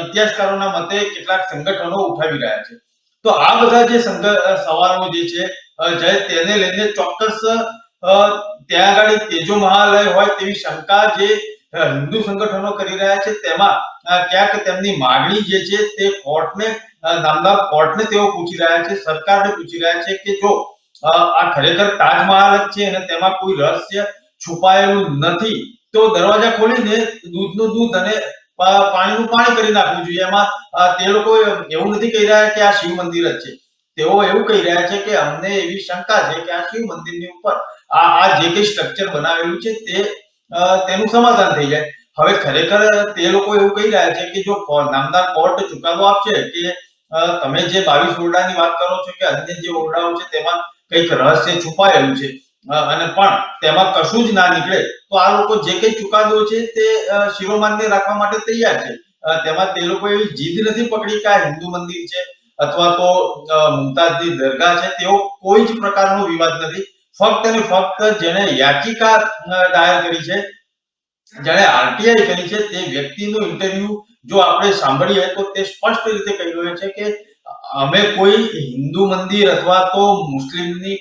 ઇતિહાસકારોના મતે કેટલાક સંગઠનો ઉઠાવી રહ્યા છે. તો આ બધા જે સવાલો જે છે તેને લઈને ચોક્કસ ત્યાં આગળ ત્રીજો મહાલય હોય તેવી શંકા જે હિન્દુ સંગઠનો કરી રહ્યા છે, તેમાં ક્યાંક તેમની માંગણી જે છે તે કોર્ટને, નામદાર કોર્ટને તેઓ પૂછી રહ્યા છે, સરકારને પૂછી રહ્યા છે કે જો આ ખરેખર તાજમહાલ જ છે અને તેમાં કોઈ રહસ્ય છુપાયેલું નથી તો દરવાજા ખોલીને દૂધનું દૂધ અને પાણીનું પાણી કરી નાખવું જોઈએ. એમાં તે લોકો એવું નથી કહી રહ્યા કે આ શિવ મંદિર જ છે, તેઓ એવું કહી રહ્યા છે કે અમને એવી શંકા છે કે આ શિવ મંદિરની ઉપર આ જે કઈ સ્ટ્રક્ચર બનાવેલું છે તે તેનું સમાધાન થઈ જાય. હવે ખરેખર તે લોકો એવું કહી રહ્યા છે કે જો નામદાર કોર્ટ ચુકાદો આપશે કે તમે જે 22 ઓરડાની વાત કરો છો કે અન્ય જે ઓરડાઓ છે તેમાં કંઈક રહસ્ય છુપાયેલું છે અને પણ તેમાં કશું જ ના નીકળે તો આ લોકો જે કંઈ ચુકાદો છે તે શિરોમાન્ય રાખવા માટે તૈયાર છે. તેમાં તે લોકો એવી જીદ નથી પકડી કે આ હિન્દુ મંદિર છે અથવા તો મુમતાજની દરગાહ છે, તેવો કોઈ જ પ્રકારનો વિવાદ નથી. ફક્ત અને ફક્ત જેને યાચિકા દાયર કરી છે, જેને આરટીઆઈ કરી છે, તે વ્યક્તિનું ઇન્ટરવ્યુ જો આપણે સાંભળીએ તો તે સ્પષ્ટ રીતે કહી રહ્યો છે કે અમે કોઈ હિન્દુ મંદિર અથવા તો મુસ્લિમની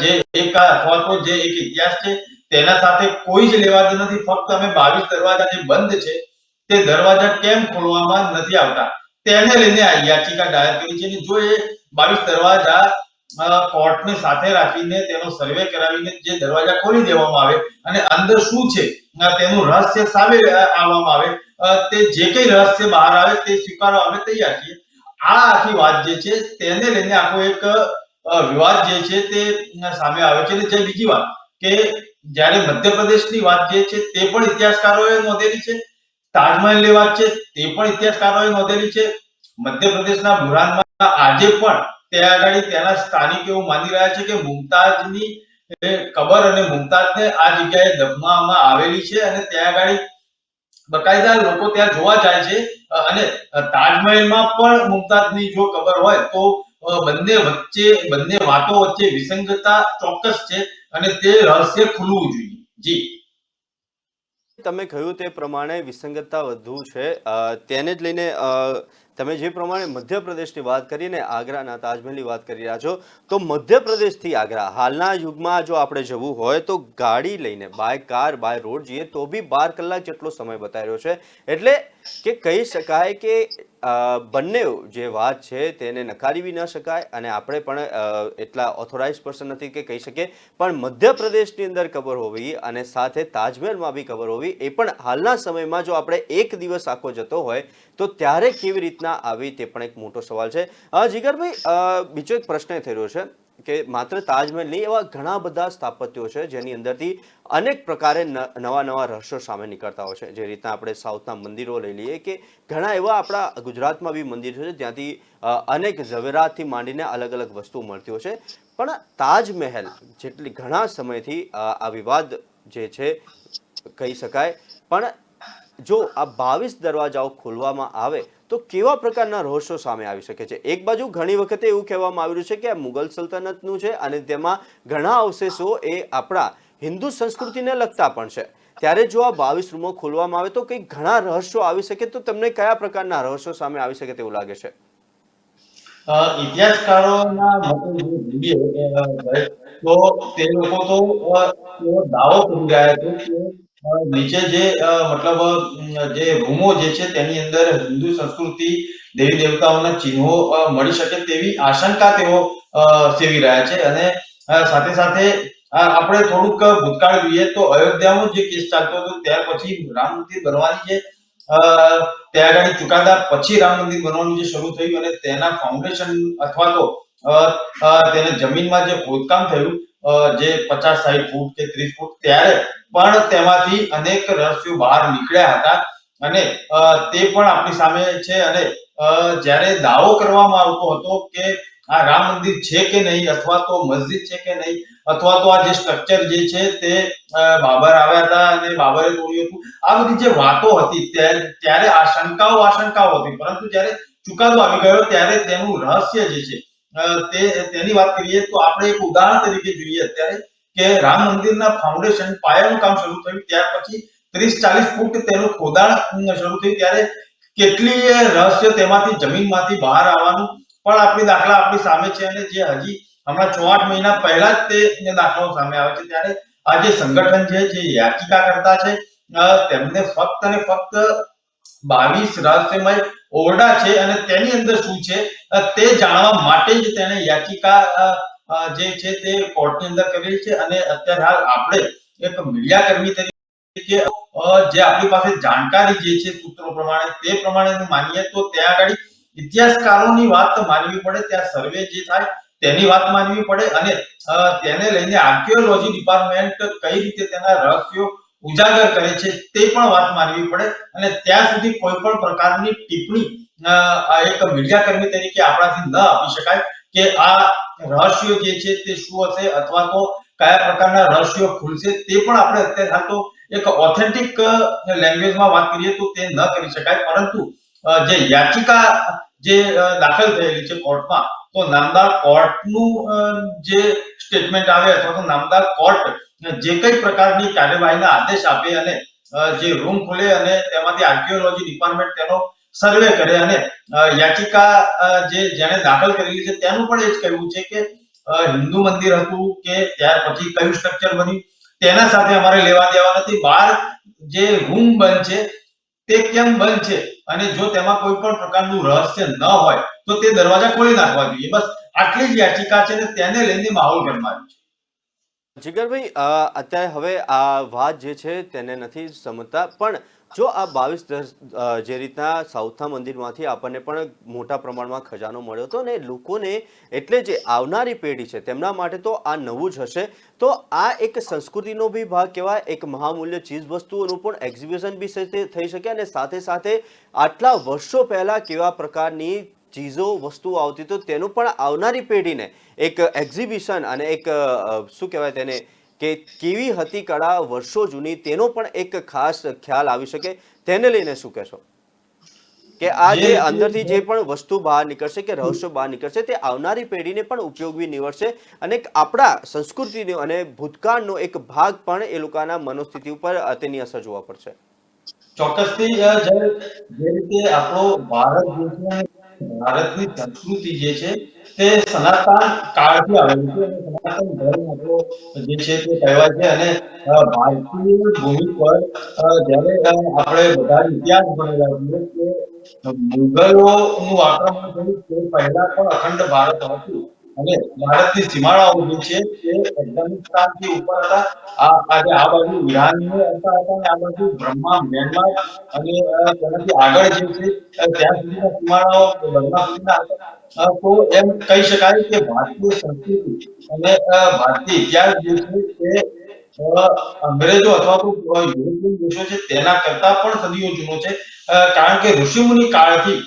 જે એક અથવા તો જે એક ઇતિહાસ છે તેના સાથે કોઈ જ લેવા દેવા નથી. ફક્ત અમે 22 દરવાજા જે બંધ છે તે દરવાજા કેમ ખોલવામાં નથી આવતા તેને લઈને આ યાચિકા દાયર કરી છે. જો એ 22 દરવાજા કોર્ટને સાથે રાખીને તેનો સર્વે કરાવીને જે દરવાજા ખોલી દેવામાં આવે અને અંદર શું છે તેનું રહસ્ય સામે આવવામાં આવે, તે જે કંઈ રહસ્ય બહાર આવે તે સ્વીકારવા અમે તૈયાર છીએ. આ આખી વાત જે છે તેને લઈને આખો એક વિવાદ જે છે તે સામે આવે છે. અને જે બીજી વાત કે જ્યારે મધ્યપ્રદેશની વાત જે છે તે પણ ઇતિહાસકારોએ નોંધેલી છે, તાજમહેલની વાત છે તે પણ ઇતિહાસકારોએ નોંધેલી છે. મધ્યપ્રદેશના બુરહાનમાં આજે પણ ત્યાં આગળ તેના સ્થાનિકો એવું માની રહ્યા છે કે મુમતાજની કબર અને મુમતાજને આ જગ્યાએ દફનાવવામાં આવેલી છે અને ત્યાં આગળ બકાયદા લોકો ત્યાં જોવા જાય છે. અને તાજમહેલમાં પણ મુમતાજની જો કબર હોય તો બંને વાતો વચ્ચે વિસંગતતા ચોક્કસ છે અને તે રહસ્ય ખુલવું જોઈએ. જી, તમે કહ્યું તે પ્રમાણે વિસંગતતા વધુ છે, તેને જ લઈને તમે જે પ્રમાણે મધ્યપ્રદેશની વાત કરીને આગ્રાના તાજમહેલની વાત કરી રહ્યા છો, તો મધ્યપ્રદેશથી આગ્રા હાલના યુગમાં જો આપણે જવું હોય તો ગાડી લઈને બાય કાર બાય રોડ જઈએ તો બી 12 કલાક જેટલો સમય બતાવી રહ્યો છે. એટલે કે કહી શકાય કે બંને જે વાત છે તેને નકારી બી ન શકાય અને આપણે પણ એટલા ઓથોરાઇઝ પર્સન નથી કે કહી શકીએ, પણ મધ્યપ્રદેશની અંદર કબર હોવી અને સાથે તાજમહેલમાં બી કબર હોવી એ પણ હાલના સમયમાં જો આપણે એક દિવસ આખો જતો હોય તો ત્યારે કેવી રીતના આવી તે પણ એક મોટો સવાલ છે. જીગરભાઈ, બીજો એક પ્રશ્ન થઈ રહ્યો છે કે માત્ર તાજમહેલ નહીં, એવા ઘણા બધા સ્થાપત્યો છે જેની અંદરથી અનેક પ્રકારે નવા રહસ્યો સામે નીકળતા હોય છે. જે રીતના આપણે સાઉથના મંદિરો લઈ લઈએ કે ઘણા એવા આપણા ગુજરાતમાં બી મંદિર છે જ્યાંથી અનેક ઝવેરાતથી માંડીને અલગ અલગ વસ્તુઓ મળતી હોય છે. પણ તાજમહેલ જેટલી ઘણા સમયથી આ વિવાદ જે છે કહી શકાય, પણ જો આ 22 દરવાજાઓ ખોલવામાં આવે તો કેવા પ્રકારના રહસ્યો સામે આવી શકે છે? એક બાજુ ઘણી વખતે એવું કહેવામાં આવી રહ્યું છે કે આ મુગલ સલ્તનતનું છે અને તેમાં ઘણા અવશેષો એ આપણા હિન્દુ સંસ્કૃતિને લગતા પણ છે. ત્યારે જો આ 22 રૂમો ખોલવામાં આવે તો કંઈક ઘણા રહસ્યો આવી શકે, તો તમને કયા પ્રકારના રહસ્યો સામે આવી શકે તેવું લાગે છે? ઇતિહાસકારોના મતે જો જોઈએ તો તે લોકો તો દાવો કરી રહ્યા છે કે નીચે જે મતલબ જે રૂમો જે છે તેની અંદર હિન્દુ સંસ્કૃતિ દેવી દેવતાઓના ચિહ્નો મળી શકે તેવી આશંકા તેઓ સેવી રહ્યા છે. અને સાથે સાથે આપણે થોડુંક ભૂતકાળ જોઈએ તો અયોધ્યામાં જે કેસ ચાલતો હતો ત્યાર પછી રામ મંદિર બનવાની જે ત્યાં આગળ ચુકાદા પછી રામ મંદિર બનવાનું જે શરૂ થયું અને તેના ફાઉન્ડેશન અથવા તો તેને જમીનમાં જે ખોદકામ થયું જે 50-60 ફૂટ કે 30 ફૂટ, ત્યારે પણ તેમાંથી અનેક રહસ્યો બહાર નીકળ્યા હતા અને તે પણ આપણી સામે છે. અને જ્યારે દાવો કરવામાં આવતો હતો કે આ રામ મંદિર છે કે નહીં અથવા તો મસ્જિદ છે કે નહીં અથવા તો આ જે સ્ટ્રક્ચર જે છે તે બાબર આવ્યા હતા અને બાબરે તોડ્યું હતું, આ બધી જે વાતો હતી ત્યારે આશંકાઓ હતી. પરંતુ જ્યારે ચુકાદો આવી ગયો ત્યારે તેનું રહસ્ય જે છે તેની વાત કરીએ તો આપણે એક ઉદાહરણ તરીકે જોઈએ અત્યારે કે રામ મંદિરના ફાઉન્ડેશન પાયાનું કામ શરૂ થયું ત્યાર પછી 30-40 ફૂટ તેનું ખોદાણ શરૂ થયું ત્યારે કેટલીય રહસ્ય તેમાંથી જમીનમાંથી બહાર આવવાનું પણ આપણી સામે છે. અને જે હજી હમણાં 6-8 મહિના પહેલા જ તે દાખલાઓ સામે આવે છે. ત્યારે આ જે સંગઠન છે જે યાચિકા કરતા છે તેમને ફક્ત અને ફક્ત 22 રહસ્યમય ઓરડા છે અને તેની અંદર શું છે તે જાણવા માટે જ તેને યાચિકા જે છે તે કોર્ટની અંદર કરેલી છે. અને અત્યારે હાલ આપણે એક મીડિયા કર્મી તરીકે જે આપણી પાસે જાણકારી જે છે સૂત્રો પ્રમાણે તે પ્રમાણે માનીએ તો ત્યાં આગળ ઇતિહાસકારોની વાત માનવી પડે, ત્યાં સર્વે જે થાય તેની વાત માનવી પડે અને તેને લઈને આર્કિયોલોજી ડિપાર્ટમેન્ટ કઈ રીતે તેના રહસ્યો ઉજાગર કરે છે તે પણ વાત માનવી પડે અને ત્યાં સુધી કોઈ પણ પ્રકારની ટિપ્પણી એક મીડિયાકર્મી તરીકે આપણાથી ન આપી શકાય કે આ રહસ્યો જે છે તે શું હશે અથવા તો કયા પ્રકારના રહસ્યો ખુલશે તે પણ આપણે અત્યારે હાલ તો એક ઓથેન્ટિક લેંગ્વેજમાં વાત કરીએ તો તે ન કરી શકાય, પરંતુ જે યાચિકા જે દાખલ થયેલી છે કોર્ટમાં, તો નામદાર કોર્ટનું જે સ્ટેટમેન્ટ આવે અથવા તો નામદાર કોર્ટ જે કઈ પ્રકારની કાર્યવાહીના આદેશ આપે અને જે રૂમ ખોલે અને તેમાંથી આર્કિયોલોજી ડિપાર્ટમેન્ટ તેનો સર્વે કરે અને યાચિકા જેણે દાખલ કરેલી છે તેનું પણ એ જ કહેવું છે કે હિન્દુ મંદિર હતું કે ત્યાર પછી કયું સ્ટ્રક્ચર બન્યું તેના સાથે અમારે લેવા દેવા નથી. બહાર જે રૂમ બંધ છે તે કેમ બંધ છે અને જો તેમાં કોઈ પણ પ્રકારનું રહસ્ય ન હોય તો તે દરવાજા ખોલી નાખવા જોઈએ. બસ આટલી જ યાચિકા છે ને તેને લઈને માહોલ ગરમાયો છે. જીગરભાઈ, અત્યારે હવે આ વાત જે છે તેને નથી સમજતા, પણ જો આ 22 જે રીતના સાઉથના મંદિરમાંથી આપણને પણ મોટા પ્રમાણમાં ખજાનો મળ્યો હતો ને લોકોને, એટલે જે આવનારી પેઢી છે તેમના માટે તો આ નવું જ હશે, તો આ એક સંસ્કૃતિનો બી ભાગ કહેવાય, એક મહામૂલ્ય ચીજ વસ્તુઓનું પણ એક્ઝિબિશન બી થઈ શકે અને સાથે સાથે આટલા વર્ષો પહેલા કેવા પ્રકારની ચીજો વસ્તુઓ આવતી તો તેનું પણ આવનારી પેઢીને એક એક્ઝિબિશન અને એક શું કહેવાય તેને કે કેવી હતી કળા વર્ષો જૂની તેનો પણ એક ખાસ ખ્યાલ આવી શકે, તેને લઈને શું કહેશો કે આ જે અંદરથી જે પણ વસ્તુ બહાર નીકળશે કે રહસ્યો બહાર નીકળશે તે આવનારી પેઢીને પણ ઉપયોગી નીવડશે અને આપણા સંસ્કૃતિનો અને ભૂતકાળનો એક ભાગ પણ એ લોકોના મનોસ્થિતિ ઉપર તેની અસર જોવા પડશે? ચોક્કસથી જે રીતે આપણો ભારત જે છે, ભારતની સંસ્કૃતિ જે છે તે સનાતન કાળથી આવેલી છે અને સનાતન ધર્મ આપણો જે છે તે કહેવાય છે અને ભારતીય ભૂમિ પર જ્યારે આપણે બધા ઇતિહાસ ભણેલા છીએ કે મુગલોનું આક્રમણ થયું તે પહેલા પણ અખંડ ભારત હતું અને ભારતની સીમાડાઓ જે છે તે અફઘાનિસ્તાનથી ઉપર હતા, આજે આ બાજુ ઈરાનને હતા અને આ બાજુ બ્રહ્મા, મ્યાનમાર અને તેનાથી આગળ જે છે ત્યાં સુધીના સીમાડાઓ બર્મા સુધીના હતા. તો એમ કહી શકાય કે ભારતીય સંસ્કૃતિ અને ભારતીય ઇતિહાસ જે છે તે અંગ્રેજો અથવા તો યુરોપિયન દેશો છે તેના કરતા પણ સદીઓ જૂનો છે, કારણ કે ઋષિમુનિ કાળથી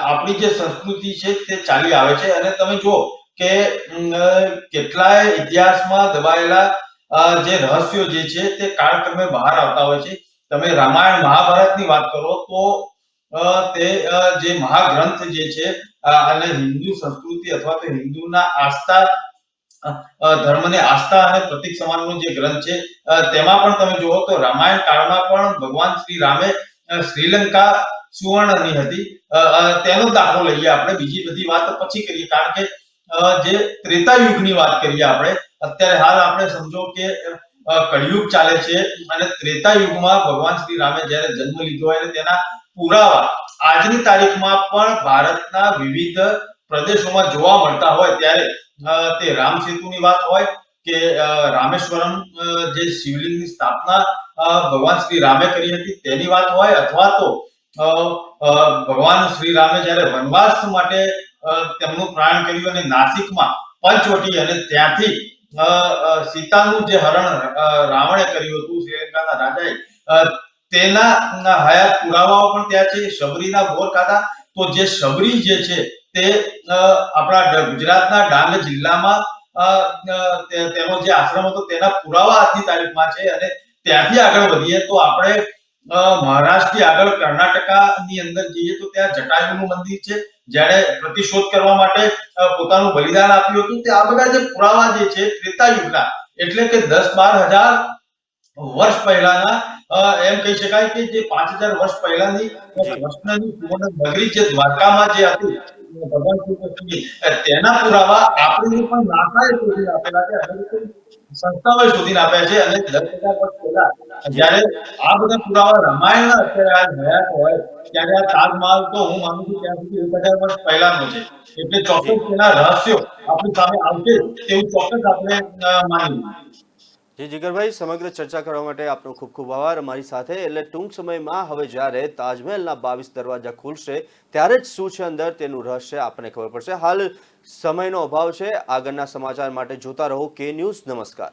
આપણી જે સંસ્કૃતિ છે તે ચાલી આવે છે અને તમે જુઓ કે કેટલાય ઇતિહાસમાં દબાયેલા જે રહસ્યો જે છે તે કાળક્રમે બહાર આવતા હોય છે. તમે રામાયણ મહાભારતની વાત કરો તો તે જે મહાગ્રંથ જે છે અને હિન્દુ સંસ્કૃતિ અથવા તો હિન્દુના આસ્થા ધર્મને આસ્થા અને પ્રતીક સમાનનો જે ગ્રંથ છે તેમાં પણ તમે જુઓ તો રામાયણ કાળમાં પણ ભગવાન શ્રી રામે શ્રીલંકા સુવર્ણની હતી તેનો દાખલો લઈએ આપણે, બીજી બધી વાત પછી કરીએ, કારણ કે જે ત્રેતા યુગની વાત કરીએ આપણે, અત્યારે હાલ આપણે સમજો કે કળિયુગ ચાલે છે અને ત્રેતા યુગમાં ભગવાન શ્રી રામે જ્યારે જન્મ લીધો હોય અને તેના પુરાવા આજની તારીખમાં પણ ભારતના વિવિધ પ્રદેશોમાં જોવા મળતા હોય ત્યારે તે રામ સેતુની વાત હોય કે રામેશ્વરમ જે શિવલિંગની સ્થાપના ભગવાન શ્રી રામે કરી હતી તેની વાત હોય અથવા તો ભગવાન શ્રી રામે જ્યારે વનવાસ માટે તેમનું પ્રાણ કર્યું અને નાસિકમાં પંચવટી અને ત્યાંથી સીતાનું જે હરણ રાવણે કર્યું હતું શ્રીલંકાના રાજાએ, તેના હયાત પુરાવાઓ પણ ત્યાં છે. શબરીના બોર ખાધા, તો જે શબરી જે છે તે આપણા ગુજરાતના ડાંગ જિલ્લામાં તેનો જે આશ્રમ હતો તેના પુરાવા આજની તારીખમાં છે અને ત્યાંથી આગળ વધીએ તો આપણે મહારાષ્ટ્રથી આગળ કર્ણાટકાની અંદર જઈએ તો ત્યાં જટાયુનું મંદિર છે, જેણે પ્રતિશોધ કરવા માટે પોતાનું બલિદાન આપ્યું હતું. તે આ બધા જે પુરાવા જે છે ત્રેતા યુગના, એટલે કે 10-12 હજાર વર્ષ પહેલાના, એમ કહી શકાય કે જે 5000 વર્ષ પહેલાની કૃષ્ણની સુવર્ણ નગરી જે દ્વારકામાં જે હતી ભગવાન શ્રી કૃષ્ણની, તેના પુરાવા આપણે પણ નાસાએ શોધીને આપેલા છે, અમેરિકન સંસ્થાઓએ શોધીને આપ્યા છે અને 10,000 વર્ષ પહેલા જ્યારે આ બધા પુરાવા રામાયણના અત્યારે હયાત હોય ત્યારે આ તાજમહાલ તો હું માનું છું ત્યાં સુધી 1000 વર્ષ પહેલાનો છે, એટલે ચોક્કસ તેના રહસ્યો આપણી સામે આવશે તેવું ચોક્કસ આપણે માનીએ. જી જીગરભાઈ, સમગ્ર ચર્ચા કરવા માટે આપનો ખૂબ ખૂબ આભાર અમારી સાથે. એટલે ટૂંક સમયમાં હવે જ્યારે તાજમહેલના 22 દરવાજા ખુલશે ત્યારે જ શું છે અંદર તેનું રહસ્ય આપણને ખબર પડશે. હાલ સમયનો અભાવ છે, આગળના સમાચાર માટે જોતા રહો કે ન્યૂઝ. નમસ્કાર.